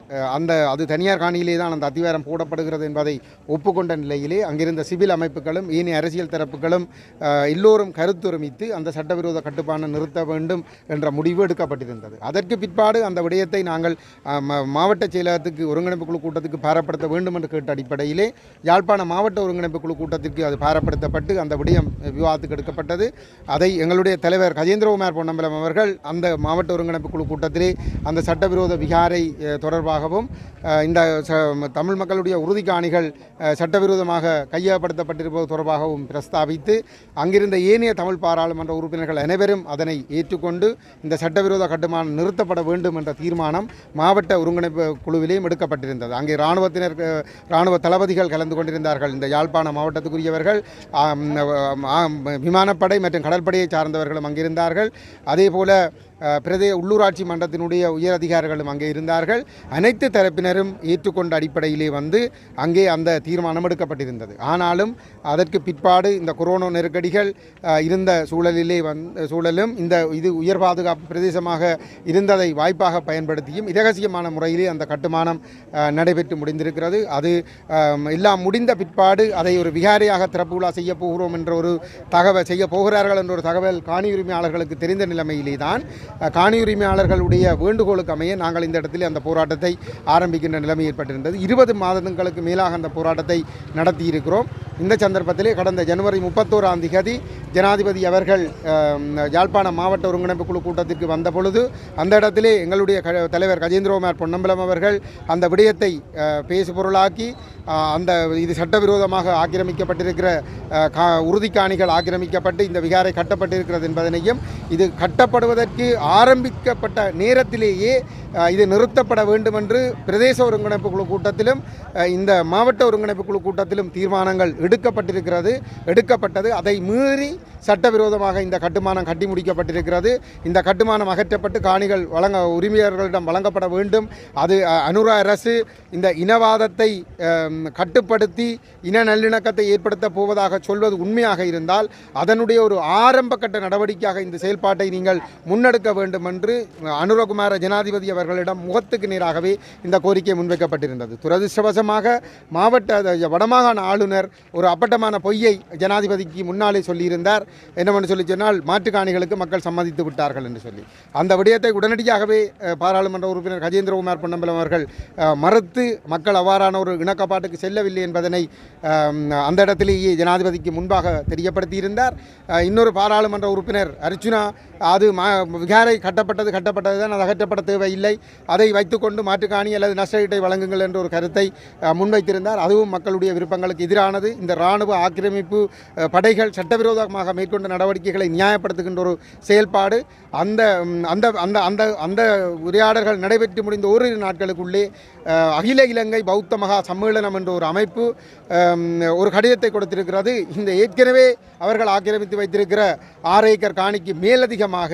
அது தனியார் காணியிலே தான் அந்த அத்திவாரம் போடப்படுகிறது என்பதை ஒப்புக்கொண்ட நிலையிலே அங்கிருந்த சிவில் அமைப்புகளும் ஏனைய அரசியல் தரப்புகளும் எல்லோரும் கருத்துரிமித்து அந்த சட்டவிரோத கட்டுப்பாடு நிறுத்த வேண்டும் என்ற முடிவு எடுக்கப்பட்டிருந்தது. அதற்கு பிற்பாடு அந்த விடயத்தை நாங்கள் மாவட்ட செயலகத்துக்கு ஒருங்கிணைப்பு குழு கூட்டத்துக்கு பாரப்படுத்த வேண்டும் என்று கேட்ட அடிப்படையிலே யாழ்ப்பாண மாவட்ட ஒருங்கிணைப்பு குழு கூட்டத்திற்கு அது பாரப்படுத்த அந்த விடயம் விவாதத்துக்கு எடுக்கப்பட்டது. அதை எங்களுடைய தலைவர் கஜேந்திரகுமார் பொன்னம்பலம் அவர்கள் அந்த மாவட்ட ஒருங்கிணைப்பு குழு கூட்டத்திலே அந்த சட்டவிரோத விகாரை தொடர்பாகவும் இந்த தமிழ் மக்களுடைய உறுதி காணிகள் சட்டவிரோதமாக கையகப்படுத்தப்பட்டிருப்பது தொடர்பாகவும் பிரஸ்தாபித்து அங்கிருந்த ஏனைய தமிழ் பாராளுமன்ற உறுப்பினர்கள் அனைவரும் அதனை ஏற்றுக்கொண்டு இந்த சட்டவிரோத கட்டுமானம் நிறுத்தப்பட வேண்டும் என்ற தீர்மானம் தீர்மானம் மாவட்ட ஒருங்கிணைப்பு குழுவிலேயும் எடுக்கப்பட்டிருந்தது. அங்கே இராணுவ தளபதிகள் கலந்து கொண்டிருந்தார்கள். இந்த யாழ்ப்பாண மாவட்டத்துக்குரியவர்கள், விமானப்படை மற்றும் கடற்படையை சார்ந்தவர்களும் அங்கிருந்தார்கள். அதேபோல உள்ளூராட்சி மன்றத்தினுடைய உயர் அதிகாரிகளும் அங்கே இருந்தார்கள். அனைத்து தரப்பினரும் ஏற்றுக்கொண்ட அடிப்படையிலே அங்கே அந்த தீர்மானம் எடுக்கப்பட்டிருந்தது. ஆனாலும் அதற்கு பிற்பாடு இந்த கொரோனா நெருக்கடிகள் இருந்த சூழலும் இது உயர் பாதுகாப்பு பிரதேசமாக இருந்ததை வாய்ப்பாக பயன்படுத்தியும் இரகசியமான முறையிலே அந்த கட்டுமானம் நடைபெற்று முடிந்திருக்கிறது. அது எல்லாம் முடிந்த பிற்பாடு அதை ஒரு விகாரையாக திறப்பு விழா செய்ய போகிறோம் என்ற ஒரு தகவல் செய்ய போகிறார்கள் என்ற ஒரு தகவல் காணி உரிமையாளர்களுக்கு தெரிந்த நிலைமையிலே தான் காணி உரிமையாளர்களுடைய வேண்டுகோளுக்கு அமைய நாங்கள் இந்த இடத்தில் அந்த போராட்டத்தை ஆரம்பிக்கின்ற நிலைமை ஏற்பட்டிருந்தது. 20 மாதங்களுக்கு மேலாக அந்த போராட்டத்தை நடத்தியிருக்கிறோம். இந்த சந்தர்ப்பத்திலே கடந்த ஜனவரி 31ஆம் தேதி ஜனாதிபதி அவர்கள் யாழ்ப்பாண மாவட்ட ஒருங்கிணைப்பு குழு கூட்டத்திற்கு வந்த பொழுது அந்த இடத்திலே எங்களுடைய தலைவர் கஜேந்திரகுமார் பொன்னம்பலம் அவர்கள் அந்த விடயத்தை பேசுபொருளாக்கி இது சட்டவிரோதமாக ஆக்கிரமிக்கப்பட்டிருக்கிற உறுதிக்காணிகள் ஆக்கிரமிக்கப்பட்டு இந்த விகாரை கட்டப்பட்டிருக்கிறது என்பதனையும் இது கட்டப்படுவதற்கு ஆரம்பிக்கப்பட்ட நேரத்திலேயே இது நிறுத்தப்பட வேண்டும் என்று பிரதேச ஒருங்கிணைப்பு குழு கூட்டத்திலும் இந்த மாவட்ட ஒருங்கிணைப்பு குழு கூட்டத்திலும் தீர்மானங்கள் எடுக்கப்பட்டது. அதை மீறி சட்டவிரோதமாக இந்த கட்டுமானம் கட்டி முடிக்கப்பட்டிருக்கிறது. இந்த கட்டுமானம் அகற்றப்பட்டு காணிகள் உரிமையாளர்களிடம் வழங்கப்பட வேண்டும். அது அனுர அரசு இந்த இனவாதத்தை கட்டுப்படுத்தி இன நல்லிணக்கத்தை ஏற்படுத்த போவதாக சொல்வது உண்மையாக இருந்தால் அதனுடைய ஒரு ஆரம்ப கட்ட நடவடிக்கையாக இந்த செயல்பாட்டை நீங்கள் முன்னெடுக்க வேண்டும் என்று அனுரகுமார ஜனாதிபதி அவர்களிடம் முகத்துக்கு நேராகவே இந்த கோரிக்கை முன்வைக்கப்பட்டிருந்தது. துரதிர்ஷ்டவசமாக வடமாகாண ஆளுநர் ஒரு அப்பட்டமான பொய்யை ஜனாதிபதிக்கு முன்னாலே சொல்லியிருந்தார். என்னவென்று சொன்னால் மாற்றுக்காணிகளுக்கு மக்கள் சம்மதித்து விட்டார்கள் என்று சொல்லி அந்த விடயத்தை உடனடியாகவே பாராளுமன்ற உறுப்பினர் கஜேந்திரகுமார் பொன்னம்பலம் அவர்கள் மறுத்து மக்கள் அவ்வாறான ஒரு இணக்கப்பாட்டுக்கு செல்லவில்லை என்பதனை அந்த இடத்திலேயே ஜனாதிபதிக்கு முன்பாக தெரியப்படுத்தியிருந்தார். இன்னொரு பாராளுமன்ற உறுப்பினர் அர்ச்சுனா அது விகாரை கட்டப்பட்டது தான், அது அகற்றப்பட தேவையில்லை, அதை வைத்துக்கொண்டு மாற்றுக்காணி அல்லது நஷ்டஈட்டை வழங்குங்கள் என்ற ஒரு கருத்தை முன்வைத்திருந்தார். அதுவும் மக்களுடைய விருப்பங்களுக்கு எதிரானது. இந்த இராணுவ ஆக்கிரமிப்பு படைகள் சட்டவிரோதமாக மேற்கொண்ட நடவடிக்கைகளை நியாயப்படுத்துகின்ற ஒரு செயல்பாடு. அந்த அந்த அந்த அந்த அந்த உரையாடல்கள் நடைபெற்று முடிந்த ஓரிரு நாட்களுக்குள்ளே அகில இலங்கை பௌத்த மகா சம்மேளனம் என்ற ஒரு அமைப்பு ஒரு கடிதத்தை கொடுத்திருக்கிறது. இந்த ஏற்கனவே அவர்கள் ஆக்கிரமித்து வைத்திருக்கிற 6 ஏக்கர் காணிக்கு மேலதிகமாக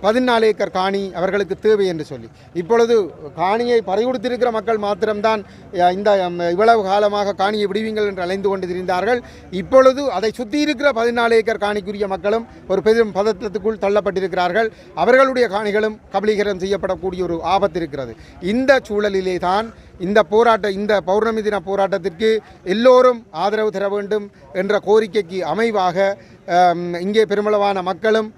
14 ஏக்கர் காணி அவர்களுக்கு தேவை என்று சொல்லி இப்பொழுது காணியை பறிகொடுத்திருக்கிற மக்கள் மாத்திரம்தான் இந்த இவ்வளவு காலமாக காணியை விடுவீங்கள் என்று அலைந்து கொண்டு திரிந்தார்கள். இப்பொழுது அதை சுற்றி இருக்கிற 14 ஏக்கர் காணிக்குரிய மக்களும் ஒரு பெரும் பதற்றத்துக்குள் தள்ளப்பட்டிருக்கிறார்கள். அவர்களுடைய காணிகளும் கபலீகரம் செய்யப்படக்கூடிய ஒரு ஆபத்து இருக்கிறது. இந்த சூழலிலே தான் இந்த பௌர்ணமி தின போராட்டத்திற்கு எல்லோரும் ஆதரவு தர வேண்டும் என்ற கோரிக்கைக்கு அமைவாக இங்கே பெருமளவான மக்களும்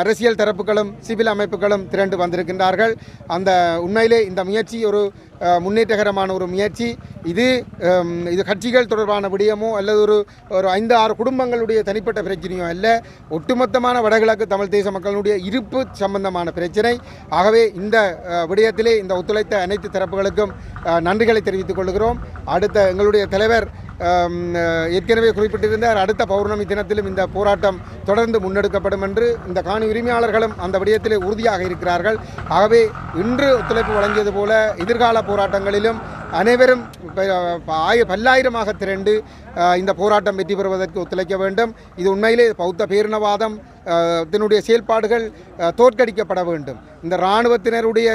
அரசியல் தரப்புகளும் சிவில் அமைப்புகளும் திரண்டு வந்திருக்கின்றார்கள். அந்த உண்மையிலே இந்த முயற்சி ஒரு முன்னேற்றகரமான ஒரு முயற்சி. இது கட்சிகள் தொடர்பான விடயமோ அல்லது ஒரு 5-6 குடும்பங்களுடைய தனிப்பட்ட பிரச்சனையோ அல்ல, ஒட்டுமொத்தமான வடகிழக்கு தமிழ் தேச மக்களுடைய இருப்பு சம்பந்தமான பிரச்சனை. ஆகவே இந்த விடயத்திலே இந்த ஒத்துழைத்த அனைத்து தரப்புகளுக்கும் நன்றிகளை தெரிவித்துக் கொள்கிறோம். அடுத்த எங்களுடைய தலைவர் ஏற்கனவே குறிப்பிட்டிருந்தார், அடுத்த பௌர்ணமி தினத்திலும் இந்த போராட்டம் தொடர்ந்து முன்னெடுக்கப்படும் என்று இந்த காணி உரிமையாளர்களும் அந்த விடயத்திலே உறுதியாக இருக்கிறார்கள். ஆகவே இன்று ஒத்துழைப்பு வழங்கியது போல எதிர்கால போராட்டங்களிலும் அனைவரும் பல்லாயிரமாக திரண்டு இந்த போராட்டம் வெற்றி பெறுவதற்கு ஒத்துழைக்க வேண்டும். இது உண்மையிலே பௌத்த பேரினவாதம் இதனுடைய செயல்பாடுகள் தோற்கடிக்கப்பட வேண்டும். இந்த இராணுவத்தினருடைய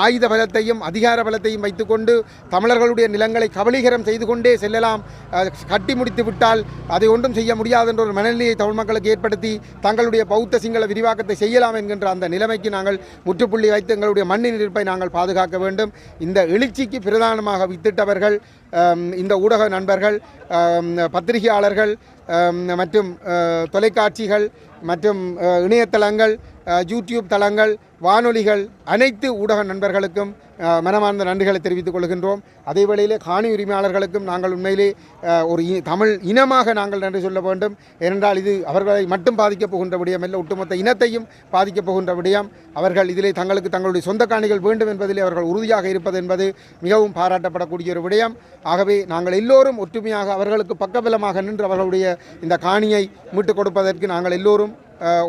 ஆயுத பலத்தையும் அதிகார பலத்தையும் வைத்துக்கொண்டு தமிழர்களுடைய நிலங்களை கபலீகரம் செய்து கொண்டே செல்லலாம், கட்டி முடித்து விட்டால் அதை ஒன்றும் செய்ய முடியாது என்ற ஒரு மனநிலையை தமிழ் மக்களுக்கு ஏற்படுத்தி தங்களுடைய பௌத்த சிங்கள விரிவாக்கத்தை செய்யலாம் என்கின்ற அந்த நிலைமைக்கு நாங்கள் முற்றுப்புள்ளி வைத்து எங்களுடைய மண்ணின் இருப்பை நாங்கள் பாதுகாக்க வேண்டும். இந்த எழுச்சிக்கு பிரதானமாக வித்திட்டவர்கள் இந்த ஊடக நண்பர்கள், பத்திரிகையாளர்கள் மற்றும் தொலைக்காட்சிகள் மற்றும் இணையதளங்கள், யூடியூப் தளங்கள், வானொலிகள், அனைத்து ஊடக நண்பர்களுக்கும் மனமார்ந்த நன்றிகளை தெரிவித்துக் கொள்கின்றோம். அதே வேளையிலே காணி உரிமையாளர்களுக்கும் நாங்கள் உண்மையிலே ஒரு தமிழ் இனமாக நாங்கள் நன்றி சொல்ல வேண்டும். ஏனென்றால் இது அவர்களை மட்டும் பாதிக்கப் போகின்ற விடயம் அல்ல, ஒட்டுமொத்த இனத்தையும் பாதிக்கப் போகின்ற விடயம். அவர்கள் இதிலே தங்களுடைய சொந்த காணிகள் வேண்டும் என்பதிலே அவர்கள் உறுதியாக இருப்பது என்பது மிகவும் பாராட்டப்படக்கூடிய ஒரு விடயம். ஆகவே நாங்கள் எல்லோரும் ஒற்றுமையாக அவர்களுக்கு பக்கபலமாக நின்று அவர்களுடைய இந்த காணியை மீட்டுக் கொடுப்பதற்கு நாங்கள் எல்லோரும்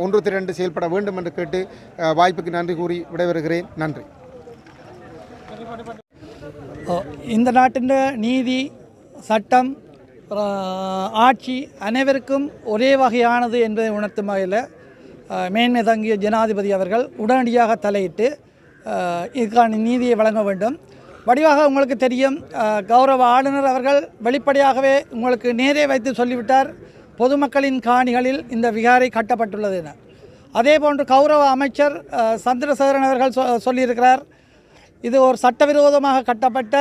ஒன்று திரண்டு செயல்பட வேண்டும் என்று கேட்டு வாய்ப்புக்கு நன்றி கூறி விடைபெறுகிறேன். நன்றி. இந்த நாட்டின் நீதி சட்டம் ஆட்சி அனைவருக்கும் ஒரே வகையானது என்பதை உணர்த்தும் வகையில் மேன்மை தங்கிய ஜனாதிபதி அவர்கள் உடனடியாக தலையிட்டு இதுக்கான நீதியை வழங்க வேண்டும். வடிவாக உங்களுக்கு தெரியும், கௌரவ ஆளுநர் அவர்கள் வெளிப்படையாகவே உங்களுக்கு நேரே வைத்து சொல்லிவிட்டார், பொதுமக்களின் காணிகளில் இந்த விகாரை கட்டப்பட்டுள்ளது என. அதே போன்று கௌரவ அமைச்சர் சந்திரசேகரன் அவர்கள் சொல்லியிருக்கிறார், இது ஒரு சட்டவிரோதமாக கட்டப்பட்ட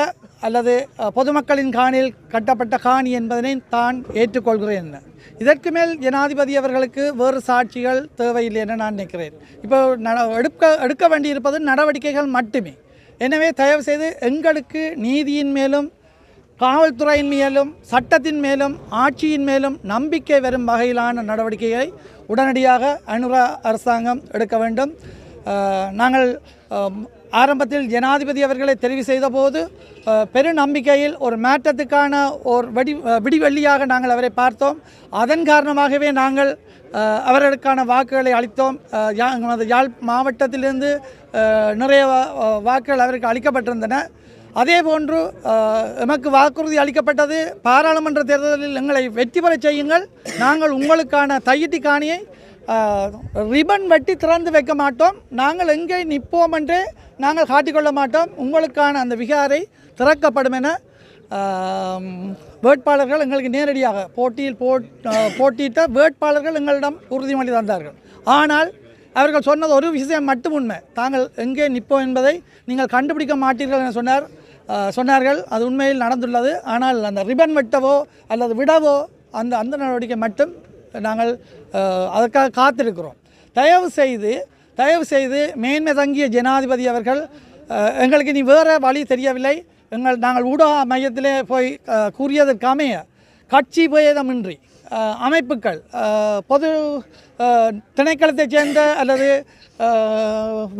அல்லது பொதுமக்களின் காணியில் கட்டப்பட்ட காணி என்பதனை தான் ஏற்றுக்கொள்கிறேன். இதற்கு மேல் ஜனாதிபதி அவர்களுக்கு வேறு சாட்சிகள் தேவையில்லை என நான் நினைக்கிறேன். இப்போ எடுக்க வேண்டியிருப்பது நடவடிக்கைகள் மட்டுமே. எனவே தயவு செய்து எங்களுக்கு நீதியின் மேலும் காவல்துறையின் மேலும் சட்டத்தின் மேலும் ஆட்சியின் மேலும் நம்பிக்கை வரும் வகையிலான நடவடிக்கைகளை உடனடியாக அனுரா அரசாங்கம் எடுக்க வேண்டும். நாங்கள் ஆரம்பத்தில் ஜனாதிபதி அவர்களை தெரிவு செய்த போது பெரும் நம்பிக்கையில் ஒரு மாற்றத்துக்கான ஒரு விடிவெள்ளியாக நாங்கள் அவரை பார்த்தோம். அதன் காரணமாகவே நாங்கள் அவர்களுக்கான வாக்குகளை அளித்தோம். யாழ் மாவட்டத்திலிருந்து நிறைய வாக்குகள் அவருக்கு அளிக்கப்பட்டிருந்தன. அதே போன்று எமக்கு வாக்குறுதி அளிக்கப்பட்டது, பாராளுமன்ற தேர்தலில் எங்களை வெற்றி பெற செய்யுங்கள், நாங்கள் உங்களுக்கான தையிட்டி காணியை ரிபன் வெட்டி திறந்து வைக்க மாட்டோம், நாங்கள் எங்கே நிற்போம் என்றே நாங்கள் காட்டிக்கொள்ள மாட்டோம், உங்களுக்கான அந்த விகாரை திறக்கப்படும் என வேட்பாளர்கள் எங்களுக்கு நேரடியாக போட்டியிட்ட வேட்பாளர்கள் எங்களிடம் உறுதிமொழி தந்தார்கள். ஆனால் அவர்கள் சொன்னது ஒரு விஷயம் மட்டும் உண்மை, தாங்கள் எங்கே நிற்போம் என்பதை நீங்கள் கண்டுபிடிக்க மாட்டீர்கள் என சொன்னார்கள். அது உண்மையில் நடந்துள்ளது. ஆனால் அந்த ரிபன் வெட்டவோ அல்லது விடவோ அந்த நடவடிக்கை மட்டும் நாங்கள் அதற்காக காத்திருக்கிறோம். தயவு செய்து மேன்மை தங்கிய ஜனாதிபதி அவர்கள் எங்களுக்கு இனி வேறு வழி தெரியவில்லை, நாங்கள் ஊடக மையத்திலே போய் கூறியதற்காமைய கட்சி பேதமின்றி அமைப்புகள் பொது திணைக்களத்தைச் சேர்ந்த அல்லது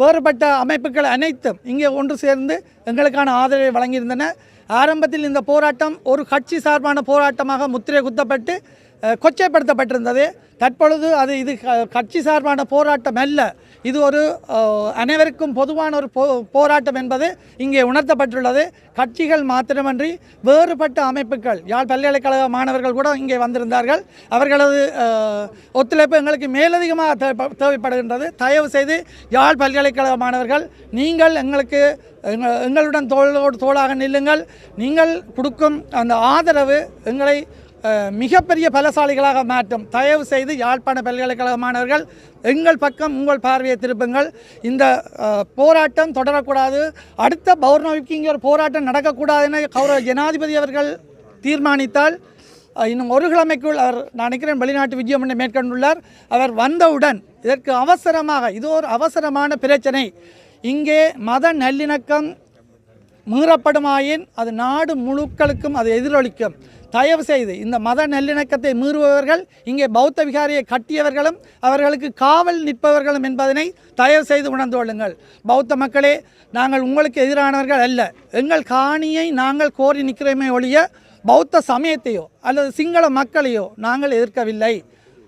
வேறுபட்ட அமைப்புகள் அனைத்தும் இங்கே ஒன்று சேர்ந்து எங்களுக்கான ஆதரவை வழங்கியிருந்தன. ஆரம்பத்தில் இந்த போராட்டம் ஒரு கட்சி சார்பான போராட்டமாக முத்திரை குத்தப்பட்டு கொச்சைப்படுத்தப்பட்டிருந்தது. தற்பொழுது இது கட்சி சார்பான போராட்டம் அல்ல, இது ஒரு அனைவருக்கும் பொதுவான ஒரு போராட்டம் என்பது இங்கே உணர்த்தப்பட்டுள்ளது. கட்சிகள் மாத்திரமன்றி வேறுபட்ட அமைப்புகள், யாழ் பல்கலைக்கழக மாணவர்கள் கூட இங்கே வந்திருந்தார்கள். அவர்களது ஒத்துழைப்பு எங்களுக்கு மேலதிகமாக தேவைப்படுகின்றது. தயவு செய்து யாழ் பல்கலைக்கழக மாணவர்கள், நீங்கள் எங்களுடன் தோளோடு தோளாக நில்லுங்கள். நீங்கள் கொடுக்கும் அந்த ஆதரவு எங்களை மிகப்பெரிய பலசாலிகளாக மாற்றும். தயவு செய்து யாழ்ப்பாண பல்கலைக்கழக மாணவர்கள் எங்கள் பக்கம் உங்கள் பார்வையை திருப்புங்கள். இந்த போராட்டம் தொடரக்கூடாது, அடுத்த பௌர்ணமிக்கு இங்கே ஒரு போராட்டம் நடக்கக்கூடாது என கௌரவ ஜனாதிபதி அவர்கள் தீர்மானித்தால் இன்னும் ஒரு கிழமைக்குள் அவர், நான் நினைக்கிறேன், வெளிநாட்டு விஜயம் ஒன்றை மேற்கொண்டுள்ளார். அவர் வந்தவுடன் இதற்கு இது ஒரு அவசரமான பிரச்சனை. இங்கே மத நல்லிணக்கம் மீறப்படுமாயின் அது நாடு முழுக்களுக்கும் அது எதிரொலிக்கும். தயவு செய்து இந்த மத நல்லிணக்கத்தை மீறுபவர்கள் இங்கே பௌத்த விகாரியை கட்டியவர்களும் அவர்களுக்கு காவல் நிற்பவர்களும் என்பதனை தயவு செய்து உணர்ந்து கொள்ளுங்கள். பௌத்த மக்களே, நாங்கள் உங்களுக்கு எதிரானவர்கள் அல்ல. எங்கள் காணியை நாங்கள் கோரி நிற்கிறோமே ஒழிய பௌத்த சமயத்தையோ அல்லது சிங்கள மக்களையோ நாங்கள் எதிர்க்கவில்லை.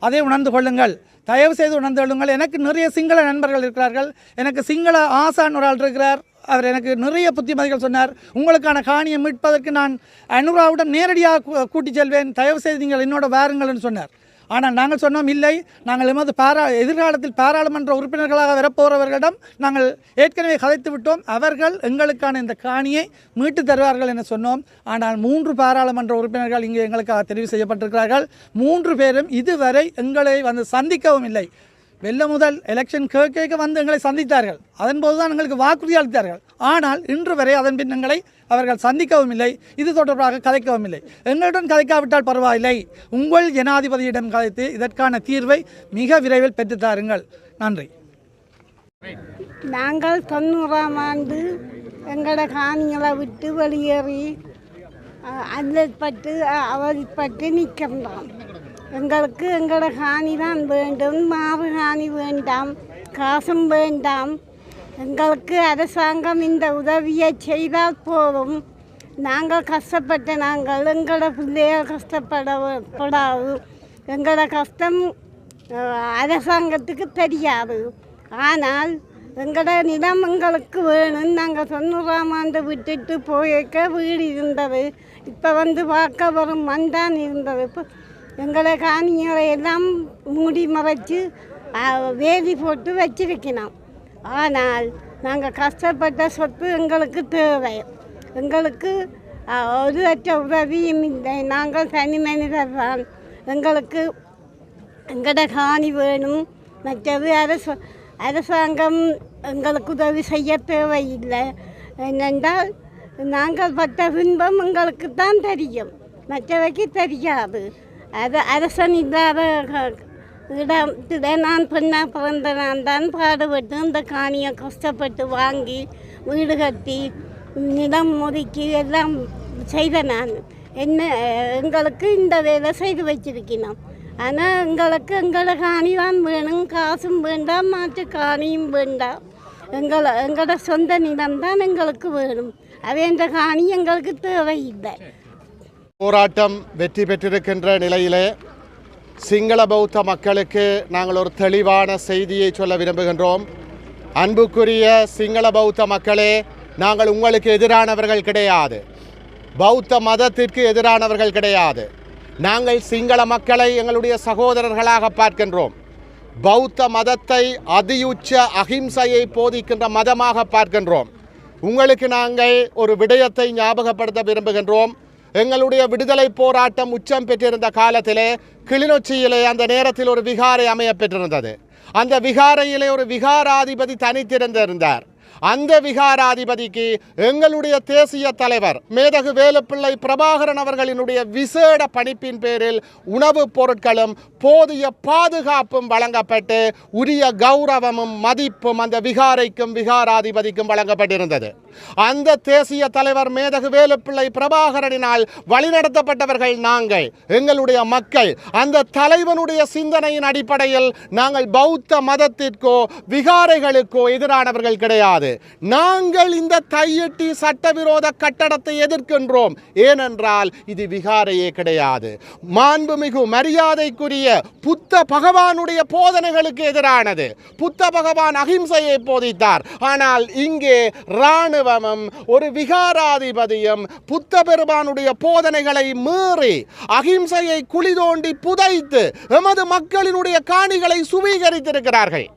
அதை உணர்ந்து கொள்ளுங்கள், தயவு செய்து உணர்ந்து கொள்ளுங்கள். எனக்கு நிறைய சிங்கள நண்பர்கள் இருக்கிறார்கள். எனக்கு சிங்கள ஆசான் ஒரு ஆள் இருக்கிறார். அவர் எனக்கு நிறைய புத்திமதிகள் சொன்னார். உங்களுக்கான காணியை மீட்பதற்கு நான் அனுராவுடன் நேரடியாக கூட்டிச் செல்வேன், தயவு செய்து நீங்கள் என்னோட வாருங்கள்னு சொன்னார். ஆனால் நாங்கள் சொன்னோம், இல்லை, நாங்கள் எமது எதிர்காலத்தில் பாராளுமன்ற உறுப்பினர்களாக வரப்போகிறவர்களிடம் நாங்கள் ஏற்கனவே கதைத்து விட்டோம், அவர்கள் எங்களுக்கான இந்த காணியை மீட்டு தருவார்கள் என சொன்னோம். ஆனால் 3 பாராளுமன்ற உறுப்பினர்கள் இங்கே எங்களுக்காக தெரிவு செய்யப்பட்டிருக்கிறார்கள். 3 பேரும் இதுவரை எங்களை வந்து சந்திக்கவும் இல்லை. வெள்ள முதல் எலெக்ஷன் கேட்க வந்து எங்களை சந்தித்தார்கள், அதன்போது தான் எங்களுக்கு வாக்குறுதி அளித்தார்கள். ஆனால் இன்று வரை அதன் பின் எங்களை அவர்கள் சந்திக்கவும் இல்லை, இது தொடர்பாக கதைக்கவும் இல்லை. எங்களுடன் கதைக்காவிட்டால் பரவாயில்லை, உங்கள் ஜனாதிபதியிடம் கதைத்து இதற்கான தீர்வை மிக விரைவில் பெற்றுத்தாருங்கள். நன்றி. நாங்கள் 90ஆம் ஆண்டு எங்களோட காணிகளை விட்டு வெளியேறி அவதிப்பட்டு நிற்கின்றோம். எங்களுக்கு எங்களோட காணி தான் வேண்டும், மாறு காணி வேண்டாம், காசும் வேண்டாம். எங்களுக்கு அரசாங்கம் இந்த உதவியை செய்தால் போதும். நாங்கள் எங்களோட பிள்ளைகள் கஷ்டப்படாது. எங்களோட கஷ்டம் அரசாங்கத்துக்கு தெரியாது. ஆனால் எங்களோட நிலம் எங்களுக்கு வேணும். நாங்கள் 90ஆம் ஆண்டு விட்டுட்டு போயிருக்க வீடு இருந்தது. இப்போ வந்து பார்க்க வரும் மண்தான் இருந்தது. இப்போ எங்களை காணிகளை எல்லாம் மூடி மறைச்சு வேலி போட்டு வச்சிருக்கணும். ஆனால் நாங்கள் கஷ்டப்பட்ட சொத்து எங்களுக்கு தேவை. எங்களுக்கு ஒரு அற்ற உதவியும் இல்லை. நாங்கள் தனி மனிதர் தான். எங்களுக்கு எங்களோட காணி வேணும். மற்றது அரசாங்கம் எங்களுக்கு உதவி செய்ய தேவையில்லை. என்னென்றால் நாங்கள் பட்ட துன்பம் எங்களுக்கு தான் தெரியும், மற்றவைக்கு தெரியாது. அரசன் இல்லாத இடத்துல நான் பெண்ணாக பிறந்த நான் தான் பாடுபட்டு இந்த காணியை கஷ்டப்பட்டு வாங்கி வீடு கட்டி நிலம் ஒதுக்கி எல்லாம் செய்த நான். எங்களுக்கு இந்த வேலை செய்து வச்சிருக்கணும். ஆனால் எங்களோட காணி தான் வேணும். காசும் வேண்டாம், மாற்று காணியும் வேண்டாம். எங்களோட சொந்த நிலம்தான் எங்களுக்கு வேணும். இந்த காணி எங்களுக்கு தேவையில்லை. போராட்டம் வெற்றி பெற்றிருக்கின்ற நிலையிலே சிங்கள பௌத்த மக்களுக்கு நாங்கள் ஒரு தெளிவான செய்தியை சொல்ல விரும்புகின்றோம். அன்புக்குரிய சிங்கள பௌத்த மக்களே, நாங்கள் உங்களுக்கு எதிரானவர்கள் கிடையாது. பௌத்த மதத்திற்கு எதிரானவர்கள் கிடையாது. நாங்கள் சிங்கள மக்களை எங்களுடைய சகோதரர்களாக பார்க்கின்றோம். பௌத்த மதத்தை அதியுச்ச அகிம்சையை போதிக்கின்ற மதமாக பார்க்கின்றோம். உங்களுக்கு நாங்கள் ஒரு விடயத்தை ஞாபகப்படுத்த விரும்புகின்றோம். எங்களுடைய விடுதலை போராட்டம் உச்சம் பெற்றிருந்த காலத்திலே கிளிநொச்சியிலே அந்த நேரத்தில் ஒரு விகாரை அமைய பெற்றிருந்தது. அந்த விகாரையிலே ஒரு விகாராதிபதி தனித்திருந்தார். அந்த விகாராதிபதிக்கு எங்களுடைய தேசிய தலைவர் மேதகு வேலுப்பிள்ளை பிரபாகரன் அவர்களினுடைய விசேட பணிப்பின் பேரில் உணவுப் பொருட்களும் போதிய பாதுகாப்பும் வழங்கப்பட்டு உரிய கௌரவமும் மதிப்பும் அந்த விகாரைக்கும் விகாராதிபதிக்கும் வழங்கப்பட்டிருந்தது. அந்த தேசிய தலைவர் மேதகு வேலுப்பிள்ளை பிரபாகரனினால் வழிநடத்தப்பட்டவர்கள் நாங்கள், எங்களுடைய மக்கள். அந்த தலைவனுடைய சிந்தனையின் அடிப்படையில் நாங்கள் பௌத்த மதத்திற்கோ விகாரைகளுக்கோ எதிரானவர்கள் கிடையாது. நாங்கள் இந்த தையிட்டி சட்டவிரோத கட்டடத்தை எதிர்க்கின்றோம். ஏனென்றால் இது விகாரையே கிடையாது. மாண்புமிகு மரியாதைக்குரிய புத்த பகவானுடைய போதனைகளுக்கு எதிரானது. புத்த பகவான் அகிம்சையை போதித்தார். ஆனால் இங்கே இராணுவமும் ஒரு விகாராதிபதியும் புத்த பெருமானுடைய போதனைகளை மீறி அகிம்சையை குழி தோண்டி புதைத்து எமது மக்களினுடைய காணிகளை சுவீகரித்திருக்கிறார்கள்.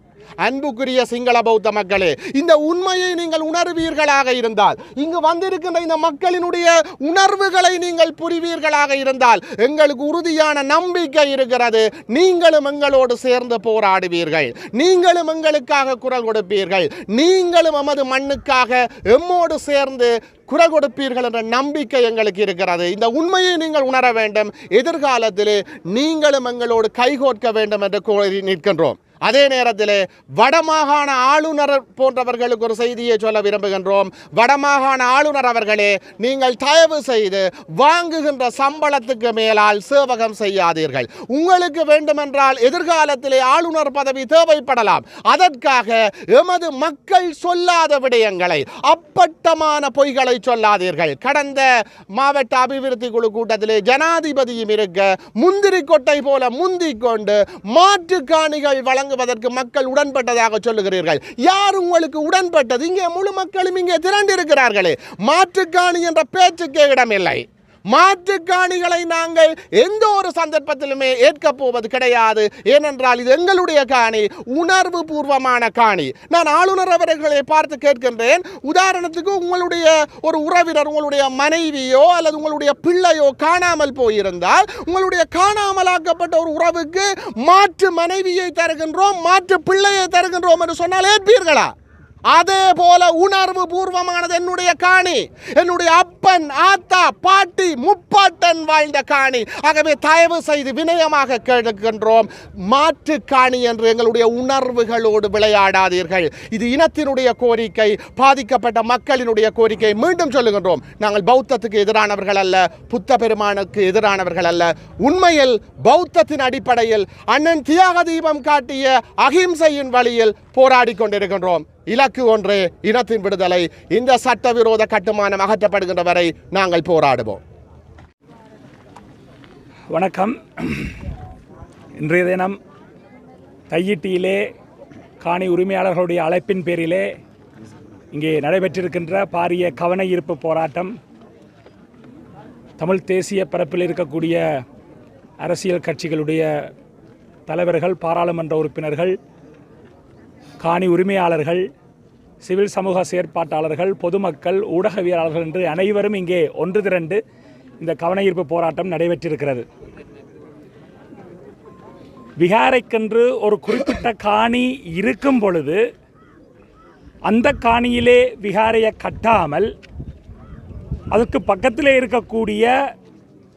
அன்புக்குரிய சிங்கள பௌத்த மக்களே, இந்த உண்மையை நீங்கள் உணர்வீர்களாக இருந்தால், இங்கு வந்திருக்கின்ற இந்த மக்களினுடைய உணர்வுகளை நீங்கள் புரிவீர்களாக இருந்தால், எங்களுக்கு உறுதியான நம்பிக்கை இருக்கிறது. நீங்களும் எங்களோடு சேர்ந்து போராடுவீர்கள். நீங்களும் எங்களுக்காக குரல் கொடுப்பீர்கள். நீங்களும் எமது மண்ணுக்காக எம்மோடு சேர்ந்து குரல் கொடுப்பீர்கள் என்ற நம்பிக்கை எங்களுக்கு இருக்கிறது. இந்த உண்மையை நீங்கள் உணர வேண்டும். எதிர்காலத்திலே நீங்களும் எங்களோடு கைகோர்க்க வேண்டும் என்று கோரி நிற்கின்றோம். அதே நேரத்தில் வடமாகாண ஆளுநர் போன்றவர்களுக்கு ஒரு செய்தியை சொல்ல விரும்புகின்றோம். வடமாகாண ஆளுநர் அவர்களே, நீங்கள் தயவு செய்து வாங்குகின்ற சம்பளத்துக்கு மேலால் சேவகம் செய்யாதீர்கள். உங்களுக்கு வேண்டுமென்றால் எதிர்காலத்திலே ஆளுநர் பதவி தேவைப்படலாம். அதற்காக எமது மக்கள் சொல்லாத விடயங்களை, அப்பட்டமான பொய்களை சொல்லாதீர்கள். கடந்த மாவட்ட அபிவிருத்தி குழு கூட்டத்திலே ஜனாதிபதியும் இருக்க முந்திரி கொட்டை போல முந்திக் கொண்டு மாற்று காணிகள் வழங்குவதற்கு மக்கள் உடன்பட்டதாக சொல்லுகிறீர்கள். யார் உங்களுக்கு உடன்பட்டது? இங்கே முழு மக்களும் இங்கே திரண்டிருக்கிறார்களே. மாற்றுக்காணி என்ற பேச்சுக்கே இடமில்லை. மாற்றுக்காணிகளை நாங்கள் எந்த ஒரு சந்தர்ப்பத்திலுமே ஏற்கப் போவது கிடையாது. ஏனென்றால் இது எங்களுடைய காணி, உணர்வு பூர்வமான காணி. நான் ஆளுநர் அவர்களை பார்த்து கேட்கின்றேன், உதாரணத்துக்கு உங்களுடைய ஒரு உறவினர், உங்களுடைய மனைவியோ அல்லது உங்களுடைய பிள்ளையோ காணாமல் போயிருந்தால், உங்களுடைய காணாமலாக்கப்பட்ட ஒரு உறவுக்கு மாற்று மனைவியை தருகின்றோம், மாற்று பிள்ளையை தருகின்றோம் என்று சொன்னால் ஏற்பீர்களா? அதே போல உணர்வு பூர்வமானது என்னுடைய காணி, என்னுடைய அப்பன், ஆத்தா, பாட்டி, முப்பாட்டன் வாழ்ந்த காணி. ஆகவே தயவு செய்து வினயமாக கேட்கின்றோம், மாற்று காணி என்று எங்களுடைய உணர்வுகளோடு விளையாடாதீர்கள். இது இனத்தினுடைய கோரிக்கை, பாதிக்கப்பட்ட மக்களினுடைய கோரிக்கை. மீண்டும் சொல்லுகின்றோம், நாங்கள் பௌத்தத்துக்கு எதிரானவர்கள் அல்ல, புத்த பெருமானுக்கு எதிரானவர்கள் அல்ல. உண்மையில் பௌத்தத்தின் அடிப்படையில் அண்ணன் தியாக தீபம் காட்டிய அகிம்சையின் வழியில் போராடி கொண்டிருக்கின்றோம். இலக்கு ஒன்றே, இனத்தின் விடுதலை. இந்த சட்டவிரோத கட்டுமானம் அகற்றப்படுகின்ற வரை நாங்கள் போராடுவோம். வணக்கம். இன்றைய தினம் தையிட்டியிலே காணி உரிமையாளர்களுடைய அழைப்பின் பேரிலே இங்கே நடைபெற்றிருக்கின்ற பாரிய கவன ஈர்ப்பு போராட்டம் தமிழ் தேசிய பரப்பில் இருக்கக்கூடிய அரசியல் கட்சிகளுடைய தலைவர்கள், பாராளுமன்ற உறுப்பினர்கள், காணி உரிமையாளர்கள், சிவில் சமூக செயற்பாட்டாளர்கள், பொதுமக்கள், ஊடகவியலாளர்கள் என்று அனைவரும் இங்கே ஒன்று திரண்டு இந்த கவன ஈர்ப்பு போராட்டம் நடைபெற்றிருக்கிறது. விகாரைக்கென்று ஒரு குறிப்பிட்ட காணி இருக்கும் பொழுது அந்த காணியிலே விகாரையை கட்டாமல் அதற்கு பக்கத்திலே இருக்கக்கூடிய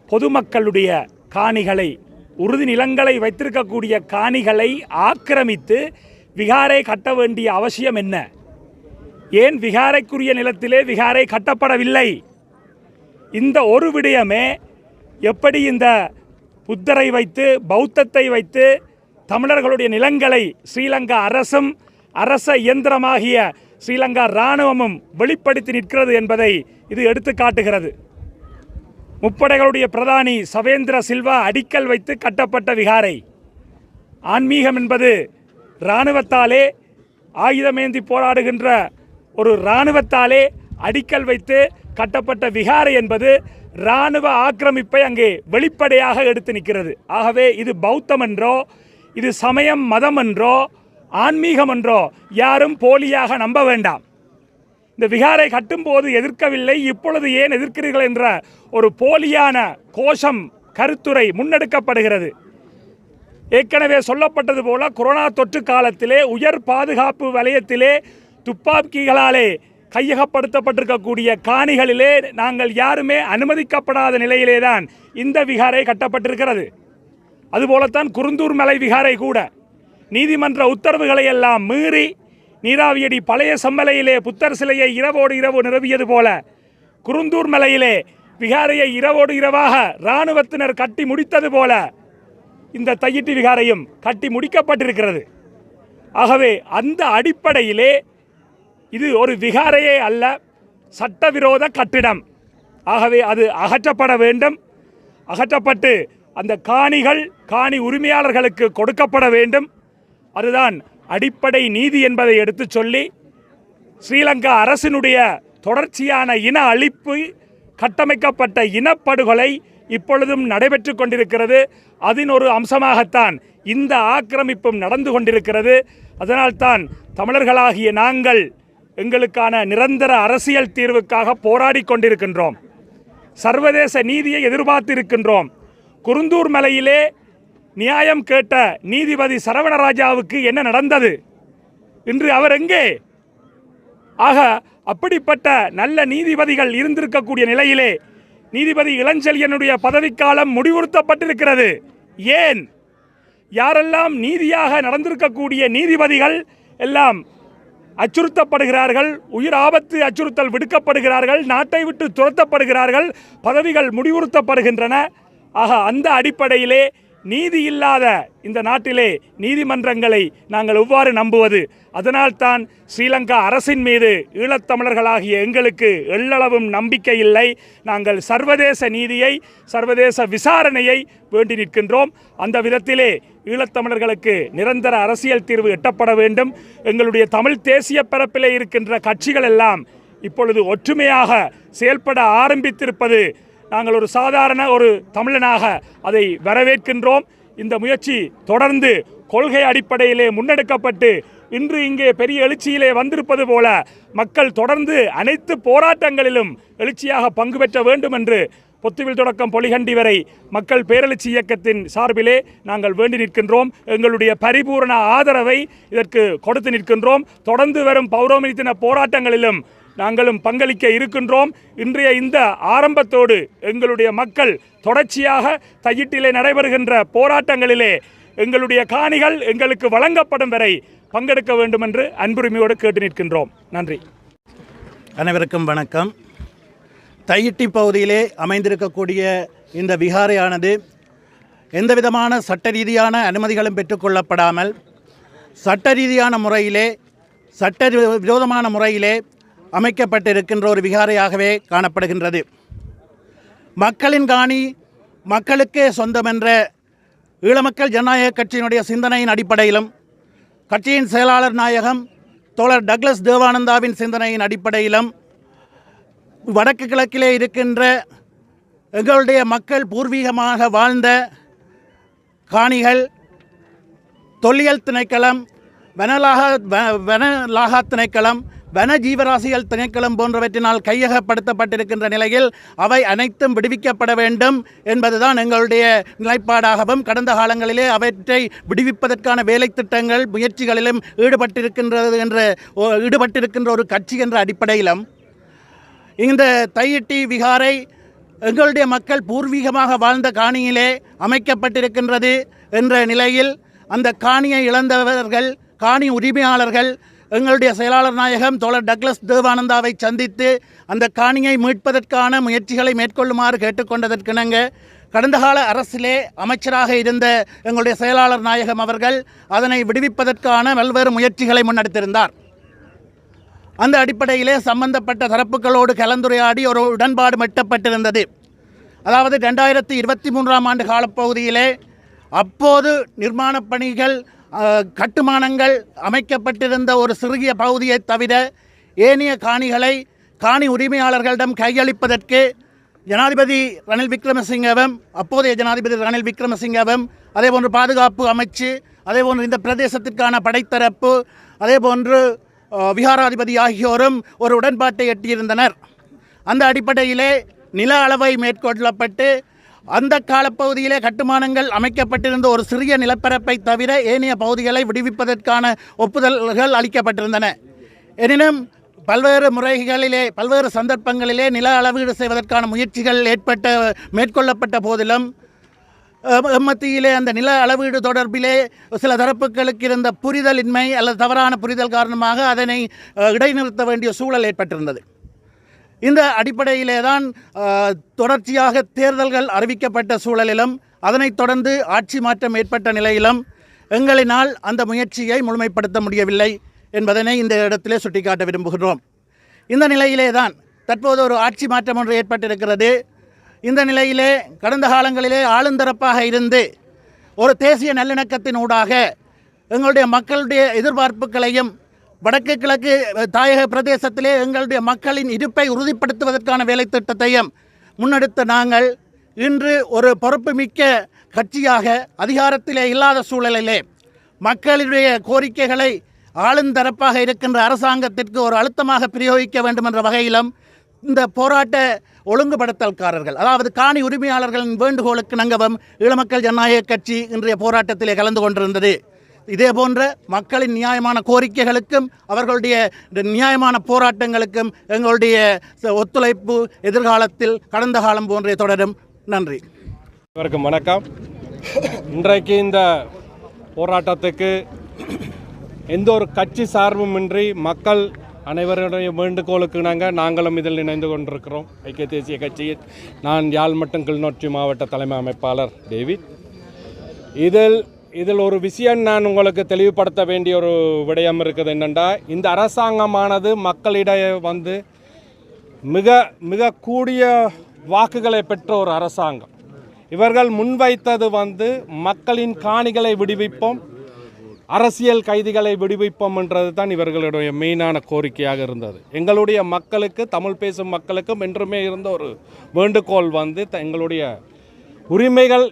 பொதுமக்களுடைய காணிகளை, உறுதி நிலங்களை வைத்திருக்கக்கூடிய காணிகளை ஆக்கிரமித்து விகாரை கட்ட வேண்டிய அவசியம் என்ன? ஏன் விகாரைக்குரிய நிலத்திலே விகாரை கட்டப்படவில்லை? இந்த ஒரு விடயமே எப்படி இந்த புத்தரை வைத்து, பௌத்தத்தை வைத்து தமிழர்களுடைய நிலங்களை ஸ்ரீலங்கா அரசும் அரச இயந்திரமாகிய ஸ்ரீலங்கா இராணுவமும் வெளிப்படுத்தி நிற்கிறது என்பதை இது எடுத்து காட்டுகிறது. முப்படைகளுடைய பிரதானி சவேந்திர சில்வா அடிக்கல் வைத்து கட்டப்பட்ட விகாரை. ஆன்மீகம் என்பது இராணுவத்தாலே, ஆயுதமேந்தி போராடுகின்ற ஒரு இராணுவத்தாலே அடிக்கல் வைத்து கட்டப்பட்ட விகாரை என்பது இராணுவ ஆக்கிரமிப்பை அங்கே வெளிப்படையாக எடுத்து நிற்கிறது. ஆகவே இது பௌத்தம் என்றோ, இது சமயம் மதம் என்றோ, ஆன்மீகம் என்றோ யாரும் போலியாக நம்ப வேண்டாம். இந்த விகாரை கட்டும்போது எதிர்க்கவில்லை, இப்பொழுது ஏன் எதிர்க்கிறீர்கள் என்ற ஒரு போலியான கோஷம், கருத்துரை முன்னெடுக்கப்படுகிறது. ஏற்கனவே சொல்லப்பட்டது போல கொரோனா தொற்று காலத்திலே உயர் பாதுகாப்பு வலயத்திலே துப்பாக்கிகளாலே கையகப்படுத்தப்பட்டிருக்கக்கூடிய காணிகளிலே நாங்கள் யாருமே அனுமதிக்கப்படாத நிலையிலே தான் இந்த விகாரை கட்டப்பட்டிருக்கிறது. அதுபோலத்தான் குருந்தூர் மலை விகாரை கூட நீதிமன்ற உத்தரவுகளை எல்லாம் மீறி நீராவியடி பழைய சம்மலையிலே புத்தர் சிலையை இரவோடு இரவு நிரவியது போல குருந்தூர் மலையிலே விகாரையை இரவோடு இரவாக இராணுவத்தினர் கட்டி முடித்தது போல இந்த தையிட்டி விகாரையும் கட்டி முடிக்கப்பட்டிருக்கிறது. ஆகவே அந்த அடிப்படையிலே இது ஒரு விகாரையே அல்ல, சட்டவிரோத கட்டிடம். ஆகவே அது அகற்றப்பட வேண்டும். அகற்றப்பட்டு அந்த காணிகள் காணி உரிமையாளர்களுக்கு கொடுக்கப்பட வேண்டும். அதுதான் அடிப்படை நீதி என்பதை எடுத்து சொல்லி ஸ்ரீலங்கா அரசினுடைய தொடர்ச்சியான இன அழிப்பு, கட்டமைக்கப்பட்ட இனப்படுகொலை இப்பொழுதும் நடைபெற்று கொண்டிருக்கிறது. அதன் ஒரு அம்சமாகத்தான் இந்த ஆக்கிரமிப்பும் நடந்து கொண்டிருக்கிறது. அதனால்தான் தமிழர்களாகிய நாங்கள் எங்களுக்கான நிரந்தர அரசியல் தீர்வுக்காக போராடி கொண்டிருக்கின்றோம். சர்வதேச நீதியை எதிர்பார்த்திருக்கின்றோம். குருந்தூர் மலையிலே நியாயம் கேட்ட நீதிபதி சரவணராஜாவுக்கு என்ன நடந்தது? இன்று அவர் எங்கே? ஆக அப்படிப்பட்ட நல்ல நீதிபதிகள் இருந்திருக்கக்கூடிய நிலையிலே நீதிபதி இளஞ்செழியனுடைய பதவிக்காலம் முடிவுறுத்தப்பட்டிருக்கிறது. ஏன்? யாரெல்லாம் நீதியாக நடந்திருக்கக்கூடிய நீதிபதிகள் எல்லாம் அச்சுறுத்தப்படுகிறார்கள், உயிர் ஆபத்து அச்சுறுத்தல் விடுக்கப்படுகிறார்கள், நாட்டை விட்டு துரத்தப்படுகிறார்கள், பதவிகள் முடிவுறுத்தப்படுகின்றன. ஆக அந்த அடிப்படையிலே நீதி இல்லாத இந்த நாட்டிலே நீதிமன்றங்களை நாங்கள் எவ்வாறு நம்புவது? அதனால்தான் ஸ்ரீலங்கா அரசின் மீது ஈழத்தமிழர்களாகிய எங்களுக்கு எள்ளளவும் நம்பிக்கை இல்லை. நாங்கள் சர்வதேச நீதியை, சர்வதேச விசாரணையை வேண்டி நிற்கின்றோம். அந்த விதத்திலே ஈழத்தமிழர்களுக்கு நிரந்தர அரசியல் தீர்வு எட்டப்பட வேண்டும். எங்களுடைய தமிழ் தேசிய பரப்பிலே இருக்கின்ற கட்சிகள் எல்லாம் இப்பொழுது ஒற்றுமையாக செயல்பட ஆரம்பித்திருப்பது நாங்கள் ஒரு சாதாரண ஒரு தமிழனாக அதை வரவேற்கின்றோம். இந்த முயற்சி தொடர்ந்து கொள்கை அடிப்படையிலே முன்னெடுக்கப்பட்டு இன்று இங்கே பெரிய எழுச்சியிலே வந்திருப்பது போல மக்கள் தொடர்ந்து அனைத்து போராட்டங்களிலும் எழுச்சியாக பங்கு பெற்ற வேண்டும் என்று பொத்துவில் தொடக்கம் பொலிகண்டி வரை மக்கள் பேரெழுச்சி இயக்கத்தின் சார்பிலே நாங்கள் வேண்டி நிற்கின்றோம். எங்களுடைய பரிபூரண ஆதரவை இதற்கு கொடுத்து நிற்கின்றோம். தொடர்ந்து வரும் பௌர்ணமி தின போராட்டங்களிலும் நாங்களும் பங்களிக்க இருக்கின்றோம். இன்றைய இந்த ஆரம்பத்தோடு எங்களுடைய மக்கள் தொடர்ச்சியாக தையிட்டிலே நடைபெறுகின்ற போராட்டங்களிலே எங்களுடைய காணிகள் எங்களுக்கு வழங்கப்படும் வரை பங்கெடுக்க வேண்டும் என்று அன்புரிமையோடு கேட்டு நிற்கின்றோம். நன்றி. அனைவருக்கும் வணக்கம். தையிட்டி பகுதியிலே அமைந்திருக்கக்கூடிய இந்த விகாரையானது எந்தவிதமான சட்ட ரீதியான அனுமதிகளும் பெற்றுக்கொள்ளப்படாமல் சட்ட ரீதியான முறையிலே, சட்ட விரோதமான முறையிலே அமைக்கப்பட்டிருக்கின்ற ஒரு விகாரையாகவே காணப்படுகின்றது. மக்களின் காணி மக்களுக்கே சொந்தமென்ற ஈழமக்கள் ஜனநாயக கட்சியினுடைய சிந்தனையின் அடிப்படையிலும் கட்சியின் செயலாளர் நாயகம் தோழர் டக்ளஸ் தேவானந்தாவின் சிந்தனையின் அடிப்படையிலும் வடக்கு கிழக்கிலே இருக்கின்ற எங்களுடைய மக்கள் பூர்வீகமாக வாழ்ந்த காணிகள், தொல்லியல் திணைக்களம், வனலாகா திணைக்களம், வன ஜீவராசிகள் திணைக்களம் போன்றவற்றினால் கையகப்படுத்தப்பட்டிருக்கின்ற நிலையில் அவை அனைத்தும் விடுவிக்கப்பட வேண்டும் என்பதுதான் எங்களுடைய நிலைப்பாடாகவும் கடந்த காலங்களிலே அவற்றை விடுவிப்பதற்கான வேலை திட்டங்கள் முயற்சிகளிலும் ஈடுபட்டிருக்கின்ற ஒரு கட்சி என்ற அடிப்படையிலும் இந்த தையிட்டி விகாரை எங்களுடைய மக்கள் பூர்வீகமாக வாழ்ந்த காணியிலே அமைக்கப்பட்டிருக்கின்றது என்ற நிலையில் அந்த காணியை இழந்தவர்கள், காணி உரிமையாளர்கள் எங்களுடைய செயலாளர் நாயகம் தோழர் டக்ளஸ் தேவானந்தாவை சந்தித்து அந்த காணியை மீட்பதற்கான முயற்சிகளை மேற்கொள்ளுமாறு கேட்டுக்கொண்டதற்கிணங்க கடந்த கால அரசிலே அமைச்சராக இருந்த எங்களுடைய செயலாளர் நாயகம் அவர்கள் அதனை விடுவிப்பதற்கான பல்வேறு முயற்சிகளை முன்னெடுத்திருந்தார். அந்த அடிப்படையிலே சம்பந்தப்பட்ட தரப்புகளோடு கலந்துரையாடி ஒரு உடன்பாடு எட்டப்பட்டிருந்தது. அதாவது 2023ஆம் ஆண்டு காலப்பகுதியிலே அப்போது நிர்மாணப் பணிகள் கட்டுமானங்கள் அமைக்கப்பட்டிருந்த ஒரு சிறிய பகுதியை தவிர ஏனைய காணிகளை காணி உரிமையாளர்களிடம் கையளிப்பதற்கு ஜனாதிபதி ரணில் விக்ரமசிங்கவும் அப்போதைய ஜனாதிபதி ரணில் விக்ரமசிங்கவும் அதேபோன்று பாதுகாப்பு அமைச்சு, அதேபோன்று இந்த பிரதேசத்திற்கான படைத்தரப்பு, அதேபோன்று விகாராதிபதி ஆகியோரும் ஒரு உடன்பாட்டை எட்டியிருந்தனர். அந்த அடிப்படையிலே நில அளவை மேற்கொள்ளப்பட்டு அந்த காலப்பகுதியிலே கட்டுமானங்கள் அமைக்கப்பட்டிருந்த ஒரு சிறிய நிலப்பரப்பை தவிர ஏனைய பகுதிகளை விடுவிப்பதற்கான ஒப்புதல்கள் அளிக்கப்பட்டிருந்தன. எனினும் பல்வேறு முறைகளிலே பல்வேறு சந்தர்ப்பங்களிலே நில அளவீடு செய்வதற்கான முயற்சிகள் மேற்கொள்ளப்பட்ட போதிலும் மத்தியிலே அந்த நில அளவீடு தொடர்பிலே சில தரப்புகளுக்கு இருந்த புரிதலின்மை அல்லது தவறான புரிதல் காரணமாக அதனை இடைநிறுத்த வேண்டிய சூழல் ஏற்பட்டிருந்தது. இந்த அடிப்படையிலே தான் தொடர்ச்சியாக தேர்தல்கள் அறிவிக்கப்பட்ட சூழலிலும் அதனைத் தொடர்ந்து ஆட்சி மாற்றம் ஏற்பட்ட நிலையிலும் எங்களினால் அந்த முயற்சியை முழுமைப்படுத்த முடியவில்லை என்பதனை இந்த இடத்திலே சுட்டிக்காட்ட விரும்புகிறோம். இந்த நிலையிலே தான் தற்போது ஒரு ஆட்சி மாற்றம் ஒன்று ஏற்பட்டிருக்கிறது. இந்த நிலையிலே கடந்த காலங்களிலே ஆளுந்தரப்பாக இருந்து ஒரு தேசிய நல்லிணக்கத்தின் ஊடாக எங்களுடைய மக்களுடைய எதிர்பார்ப்புகளையும் வடக்கு கிழக்கு தாயக பிரதேசத்திலே எங்களுடைய மக்களின் இருப்பை உறுதிப்படுத்துவதற்கான வேலை திட்டத்தையும் முன்னெடுத்த நாங்கள் இன்று ஒரு பொறுப்புமிக்க கட்சியாக அதிகாரத்திலே இல்லாத சூழலிலே மக்களுடைய கோரிக்கைகளை ஆளுந்தரப்பாக இருக்கின்ற அரசாங்கத்திற்கு ஒரு அழுத்தமாக பிரயோகிக்க வேண்டும் என்ற வகையிலும் இந்த போராட்ட ஒழுங்குபடுத்தல்காரர்கள், அதாவது காணி உரிமையாளர்களின் வேண்டுகோளுக்கு இணங்கவும் ஈழமக்கள் ஜனநாயக கட்சி இன்றைய போராட்டத்திலே கலந்து கொண்டிருந்தது. இதே போன்ற மக்களின் நியாயமான கோரிக்கைகளுக்கும் அவர்களுடைய நியாயமான போராட்டங்களுக்கும் எங்களுடைய ஒத்துழைப்பு எதிர்காலத்தில் கடந்த காலம் போன்றே தொடரும். நன்றி. அனைவருக்கும் வணக்கம். இன்றைக்கு இந்த போராட்டத்துக்கு எந்த ஒரு கட்சி சார்புமின்றி மக்கள் அனைவருடைய வேண்டுகோளுக்கு நாங்களும் இதில் இணைந்து கொண்டிருக்கிறோம். ஐக்கிய தேசிய கட்சியில் நான் யாழ் மற்றும் கிளிநொச்சி மாவட்ட தலைமை அமைப்பாளர் டேவிட். இதில் ஒரு விஷயம் நான் உங்களுக்கு தெளிவுபடுத்த வேண்டிய ஒரு விடயம் இருக்குது. என்னென்னா, இந்த அரசாங்கமானது மக்களிடையே மிக மிக கூடிய வாக்குகளை பெற்ற ஒரு அரசாங்கம். இவர்கள் முன்வைத்தது மக்களின் காணிகளை விடுவிப்போம், அரசியல் கைதிகளை விடுவிப்போம் என்றது தான் இவர்களுடைய மெயினான கோரிக்கையாக இருந்தது. எங்களுடைய மக்களுக்கு, தமிழ் பேசும் மக்களுக்கும் என்றுமே இருந்த ஒரு வேண்டுகோள் எங்களுடைய உரிமைகள்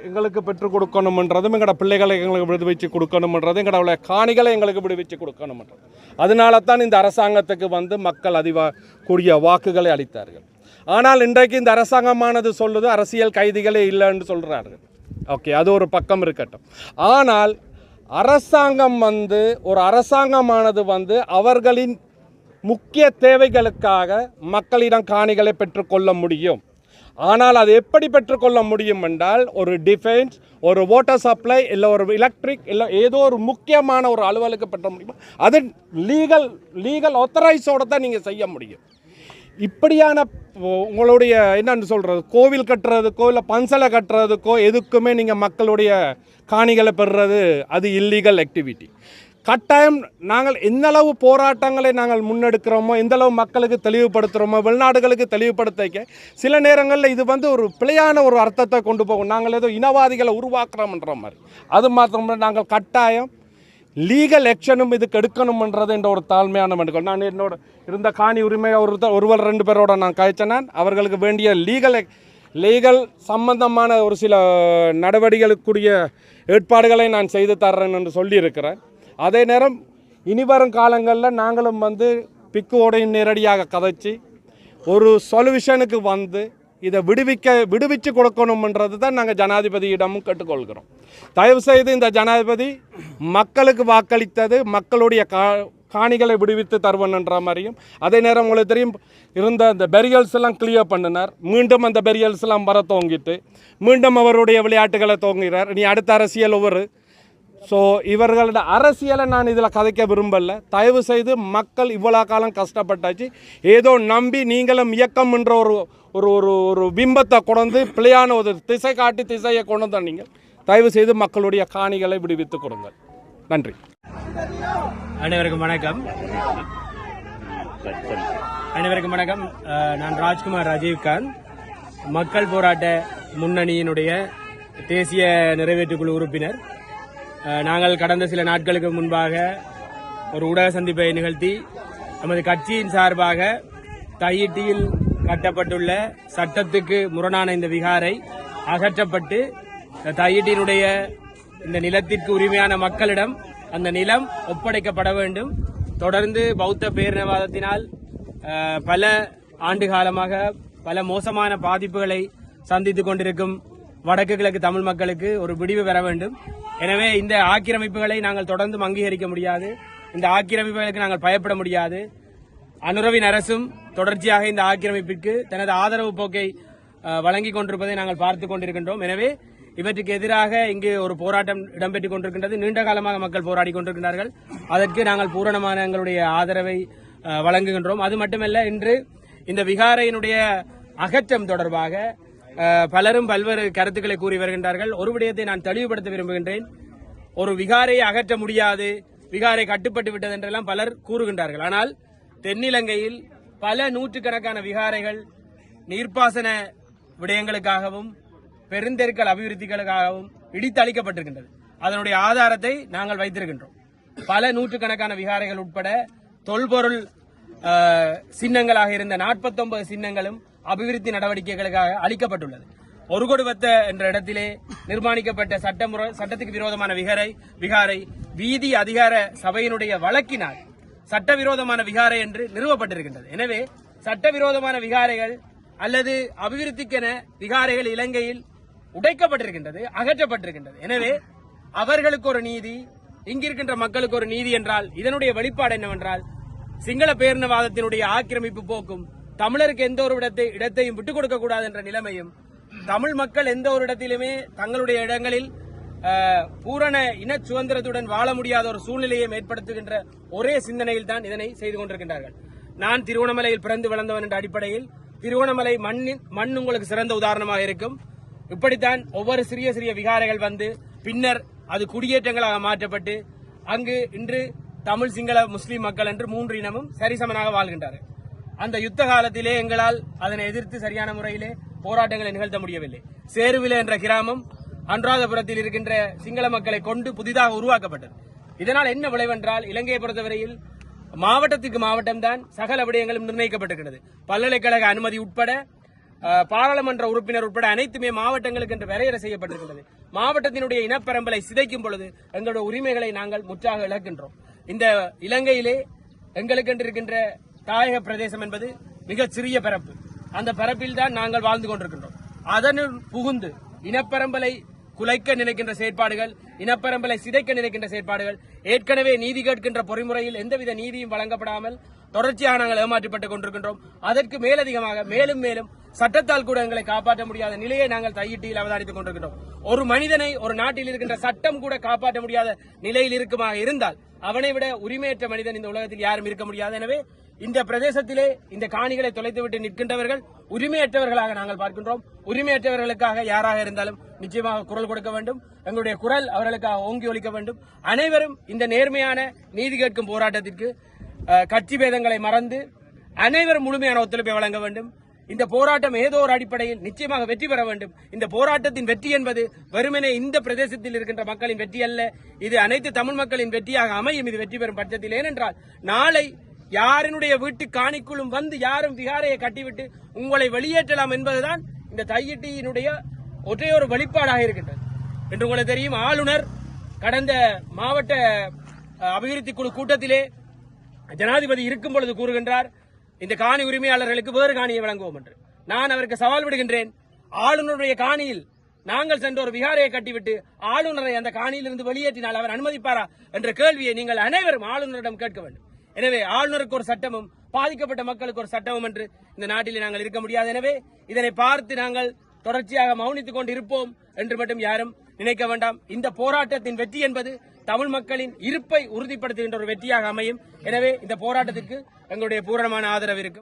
எங்களுக்கு பெற்றுக் கொடுக்கணும்ன்றதும், எங்களோட பிள்ளைகளை எங்களுக்கு விடுவிச்சு கொடுக்கணும்ன்றதும், எங்களோட காணிகளை எங்களுக்கு விடுவிச்சு கொடுக்கணும்ன்றது. அதனால தான் இந்த அரசாங்கத்துக்கு மக்கள் கூடிய வாக்குகளை அளித்தார்கள். ஆனால் இன்றைக்கு இந்த அரசாங்கமானது சொல்லுது அரசியல் கைதிகளே இல்லைன்னு சொல்கிறார்கள். ஓகே, அது ஒரு பக்கம் இருக்கட்டும். ஆனால் அரசாங்கம் ஒரு அரசாங்கமானது அவர்களின் முக்கிய தேவைகளுக்காக மக்களிடம் காணிகளை பெற்றுக்கொள்ள முடியும். ஆனால் அது எப்படி பெற்றுக்கொள்ள முடியும் என்றால், ஒரு டிஃபென்ஸ், ஒரு வாட்டர் சப்ளை, இல்லை ஒரு எலக்ட்ரிக், இல்லை ஏதோ ஒரு முக்கியமான ஒரு அலுவலுக்கு பெற்ற முடியும். அது லீகல் ஆத்தரைஸோடு தான் நீங்கள் செய்ய முடியும். இப்படியான உங்களுடைய என்னென்னு சொல்கிறது, கோவில் கட்டுறதுக்கோ இல்லை பன்சலை கட்டுறதுக்கோ எதுக்குமே நீங்கள் மக்களுடைய காணிகளை பெறுறது அது இல்லீகல் ஆக்டிவிட்டி. கட்டாயம் நாங்கள் எந்தளவு போராட்டங்களை நாங்கள் முன்னெடுக்கிறோமோ, எந்தளவு மக்களுக்கு தெளிவுபடுத்துகிறோமோ, வெளிநாடுகளுக்கு தெளிவுபடுத்த சில நேரங்களில் இது ஒரு பிழையான ஒரு அர்த்தத்தை கொண்டு போகும். நாங்கள் ஏதோ இனவாதிகளை உருவாக்குறோம்ன்ற மாதிரி. அது மாத்திரம் நாங்கள் கட்டாயம் லீகல் ஆக்ஷனும் இதுக்கு எடுக்கணும்ன்றது என்ற ஒரு தாழ்மையான வேண்டுகோள். நான் என்னோட இருந்த காணி உரிமை ஒருவர் 2 பேரோட நான் கழிச்சேன். அவர்களுக்கு வேண்டிய லீகல் சம்பந்தமான ஒரு சில நடவடிக்கைகளுக்குரிய ஏற்பாடுகளை நான் செய்து தர்றேன் என்று சொல்லியிருக்கிறேன். அதே நேரம் இனி வரும் காலங்களில் நாங்களும் பிக்குவோடையும் நேரடியாக கதைச்சி ஒரு சொல்யூஷனுக்கு இதை விடுவிச்சு கொடுக்கணும்ன்றது தான் நாங்கள் ஜனாதிபதியிடமும் கேட்டுக்கொள்கிறோம். தயவுசெய்து இந்த ஜனாதிபதி மக்களுக்கு வாக்களித்தது மக்களுடைய காணிகளை விடுவித்து தருவன்ற மாதிரியும், அதே நேரம் உங்களுக்கு தெரியும் இருந்த அந்த பெரியல்ஸ் எல்லாம் கிளியர் பண்ணினார். மீண்டும் அந்த பெரியல்ஸ் எல்லாம் வர தோங்கிட்டு மீண்டும் அவருடைய விளையாட்டுகளை தோங்குகிறார். இனி அடுத்த அரசியல் ஸோ இவர்களோட அரசியலை நான் இதில் கதைக்க விரும்பலை. தயவு செய்து மக்கள் இவ்வளோ காலம் கஷ்டப்பட்டாச்சு, ஏதோ நம்பி நீங்களும் இயக்கம் என்ற ஒரு ஒரு ஒரு பிம்பத்தை கொண்டு பிள்ளையான ஒரு திசையை கொண்டு நீங்கள் தயவு செய்து மக்களுடைய காணிகளை விடுவித்து கொடுங்கள். நன்றி. அனைவருக்கும் வணக்கம். நான் ராஜ்குமார் ராஜீவ்காந்த், மக்கள் போராட்ட முன்னணியினுடைய தேசிய நிறைவேற்றுக்குழு உறுப்பினர். நாங்கள் கடந்த சில நாட்களுக்கு முன்பாக ஒரு ஊடக சந்திப்பை நிகழ்த்தி நமது கட்சியின் சார்பாக தையிட்டியில் கட்டப்பட்டுள்ள சட்டத்துக்கு முரணான இந்த விகாரை அகற்றப்பட்டு தையிட்டியினுடைய இந்த நிலத்திற்கு உரிமையான மக்களிடம் அந்த நிலம் ஒப்படைக்கப்பட வேண்டும். தொடர்ந்து பௌத்த பேரினவாதத்தினால் பல ஆண்டு காலமாக பல மோசமான பாதிப்புகளை சந்தித்துக் கொண்டிருக்கும் வடக்கு கிழக்கு தமிழ் மக்களுக்கு ஒரு விடிவு பெற வேண்டும். எனவே இந்த ஆக்கிரமிப்புகளை நாங்கள் தொடர்ந்து அங்கீகரிக்க முடியாது. இந்த ஆக்கிரமிப்புகளுக்கு நாங்கள் பயப்பட முடியாது. அனுரவின் அரசும் தொடர்ச்சியாக இந்த ஆக்கிரமிப்பிற்கு தனது ஆதரவு போக்கை வழங்கிக் கொண்டிருப்பதை நாங்கள் பார்த்துக் கொண்டிருக்கின்றோம். எனவே இவற்றுக்கு எதிராக இங்கு ஒரு போராட்டம் இடம்பெற்றுக் கொண்டிருக்கின்றது. நீண்ட காலமாக மக்கள் போராடி கொண்டிருக்கிறார்கள். அதற்கு நாங்கள் பூரணமான எங்களுடைய ஆதரவை வழங்குகின்றோம். அது மட்டுமல்ல, இன்று இந்த விகாரையினுடைய அகற்றம் தொடர்பாக பலரும் பல்வேறு கருத்துக்களை கூறி வருகின்றார்கள். ஒரு விடயத்தை நான் தெளிவுபடுத்த விரும்புகின்றேன். ஒரு விகாரையை அகற்ற முடியாது, விகாரை கட்டுப்பட்டு விட்டது என்றெல்லாம் பலர் கூறுகின்றார்கள். ஆனால் தென்னிலங்கையில் பல நூற்றுக்கணக்கான விகாரைகள் நீர்ப்பாசன விடயங்களுக்காகவும் பெருந்தெருக்கள் அபிவிருத்திகளுக்காகவும் இடித்தளிக்கப்பட்டிருக்கின்றது. அதனுடைய ஆதாரத்தை நாங்கள் வைத்திருக்கின்றோம். பல நூற்றுக்கணக்கான விகாரைகள் உட்பட தொல்பொருள் சின்னங்களாக இருந்த 49 சின்னங்களும் அபிவிருத்தி நடவடிக்கைகளுக்காக அளிக்கப்பட்டுள்ளது. ஒருகொடுவத்த என்ற இடத்திலே நிர்மாணிக்கப்பட்ட சட்டத்துக்கு விரோதமான விகாரை வீதி அதிகார சபையினுடைய வழக்கினால் சட்டவிரோதமான விகாரை என்று நிறுவப்பட்டிருக்கின்றது. எனவே சட்டவிரோதமான விகாரைகள் அல்லது அபிவிருத்திக்கென விகாரைகள் இலங்கையில் உடைக்கப்பட்டிருக்கின்றது, அகற்றப்பட்டிருக்கின்றது. எனவே அவர்களுக்கு ஒரு நீதி, இங்கிருக்கின்ற மக்களுக்கு ஒரு நீதி என்றால் இதனுடைய வெளிப்பாடு என்னவென்றால் சிங்கள பேரினவாதத்தினுடைய ஆக்கிரமிப்பு போக்கும், தமிழருக்கு எந்த ஒரு இடத்தையும் விட்டுக் கொடுக்க கூடாது என்ற நிலைமையும், தமிழ் மக்கள் எந்த ஒரு இடத்திலுமே தங்களுடைய இடங்களில் பூரண இன சுதந்திரத்துடன் வாழ முடியாத ஒரு சூழ்நிலையை ஏற்படுத்துகின்ற ஒரே சிந்தனையில் தான் இதனை செய்து கொண்டிருக்கின்றார்கள். நான் திருவண்ணாமலையில் பிறந்து வளர்ந்தவன் என்ற அடிப்படையில் திருவண்ணாமலை மண் உங்களுக்கு சிறந்த உதாரணமாக இருக்கும். இப்படித்தான் ஒவ்வொரு சிறிய சிறிய விகாரைகள் வந்து பின்னர் அது குடியேற்றங்களாக மாற்றப்பட்டு அங்கு இன்று தமிழ், சிங்கள, முஸ்லீம் மக்கள் என்று 3 இனமும் சரிசமனாக வாழ்கின்றார்கள். அந்த யுத்த காலத்திலே எங்களால் அதனை எதிர்த்து சரியான முறையிலே போராட்டங்களை நிகழ்த்த முடியவில்லை. சேருவில என்ற கிராமம் அனுராதபுரத்தில் இருக்கின்ற சிங்கள மக்களை கொண்டு புதிதாக உருவாக்கப்பட்டது. இதனால் என்ன விளைவென்றால் இலங்கையை பொறுத்தவரையில் மாவட்டத்துக்கு மாவட்டம் தான் சகல விடயங்களும் நிர்ணயிக்கப்பட்டிருக்கிறது. பல்கலைக்கழக அனுமதி உட்பட பாராளுமன்ற உறுப்பினர் உட்பட அனைத்துமே மாவட்டங்களுக்கு என்று வரையறை செய்யப்பட்டிருக்கிறது. மாவட்டத்தினுடைய இனப்பரம்பலை சிதைக்கும் பொழுது எங்களுடைய உரிமைகளை நாங்கள் முற்றாக இழக்கின்றோம். இந்த இலங்கையிலே எங்களுக்கு இருக்கின்ற தாயக பிரதேசம் என்பது மிக சிறிய பரப்பு. அந்த பரப்பில் தான் நாங்கள் வாழ்ந்து கொண்டிருக்கின்றோம். அதனுள் புகுந்து இனப்பரம்பலை குலைக்க நினைக்கின்ற செயற்பாடுகள், இனப்பரம்பலை சிதைக்க நினைக்கின்ற செயற்பாடுகள், ஏற்கனவே நீதி கேட்கின்ற பொறிமுறையில் எந்தவித நீதியும் வழங்கப்படாமல் தொடர்ச்சியாக நாங்கள் ஏமாற்றப்பட்டுக் கொண்டிருக்கின்றோம். அதற்கு மேலதிகமாக மேலும் மேலும் சட்டத்தால் கூட எங்களை காப்பாற்ற முடியாத நிலையை நாங்கள் தையிட்டியில் அவதானித்துக் கொண்டிருக்கின்றோம். ஒரு மனிதனை ஒரு நாட்டில் இருக்கின்ற சட்டம் கூட காப்பாற்ற முடியாத நிலையில் இருக்குமாக இருந்தால் அவனை விட உரிமையற்ற மனிதன் இந்த உலகத்தில் யாரும் இருக்க முடியாது. எனவே இந்த பிரதேசத்திலே இந்த காணிகளை தொலைத்துவிட்டு நிற்கின்றவர்கள் உரிமையற்றவர்களாக நாங்கள் பார்க்கின்றோம். உரிமையற்றவர்களுக்காக யாராக இருந்தாலும் நிச்சயமாக குரல் கொடுக்க வேண்டும். எங்களுடைய குரல் அவர்களுக்காக ஓங்கி ஒலிக்க வேண்டும். அனைவரும் இந்த நேர்மையான நீதி கேட்கும் போராட்டத்திற்கு கட்சி பேதங்களை மறந்து அனைவரும் முழுமையான ஒத்துழைப்பை வழங்க வேண்டும். இந்த போராட்டம் ஏதோ ஒரு அடிப்படையில் நிச்சயமாக வெற்றி பெற வேண்டும். இந்த போராட்டத்தின் வெற்றி என்பது வெறுமனே இந்த பிரதேசத்தில் இருக்கின்ற மக்களின் வெற்றி அல்ல, இது அனைத்து தமிழ் மக்களின் வெற்றியாக அமையும். இது வெற்றி பெறும் பட்சத்தில், ஏனென்றால் நாளை யாரினுடைய வீட்டு காணிக்குள்ளும் வந்து யாரும் விகாரையை கட்டிவிட்டு உங்களை வெளியேற்றலாம் என்பதுதான் இந்த தையிட்டியினுடைய ஒற்றை ஒரு வெளிப்பாடாக இருக்கின்றது. என்று உங்களுக்கு தெரியும், ஆளுநர் கடந்த மாவட்ட அபிவிருத்தி குழு கூட்டத்திலே ஜனாதிபதி இருக்கும் பொழுது கூறுகின்றார், இந்த காணி உரிமையாளர்களுக்கு வேறு காணியை வழங்குவோம் என்று. நான் அவருக்கு சவால் விடுகின்றேன், ஆளுநருடைய காணியில் நாங்கள் சென்ற ஒரு விகாரையை கட்டிவிட்டு ஆளுநரை அந்த காணியில் இருந்து வெளியேற்றினால் அவர் அனுமதிப்பாரா என்ற கேள்வியை நீங்கள் அனைவரும் ஆளுநரிடம் கேட்க வேண்டும். எனவே ஆளுநருக்கு ஒரு சட்டமும் பாதிக்கப்பட்ட மக்களுக்கு ஒரு சட்டமும் என்று இந்த நாட்டில் நாங்கள் இருக்க முடியாது. எனவே இதனை பார்த்து நாங்கள் தொடர்ச்சியாக மௌனித்துக் கொண்டு இருப்போம் என்று மட்டும் யாரும் நினைக்க வேண்டாம். இந்த போராட்டத்தின் வெற்றி என்பது தமிழ் மக்களின் இருப்பை உறுதிப்படுத்துகின்ற ஒரு வெற்றியாக அமையும். எனவே இந்த போராட்டத்திற்கு எங்களுடைய பூரணமான ஆதரவு இருக்கும்.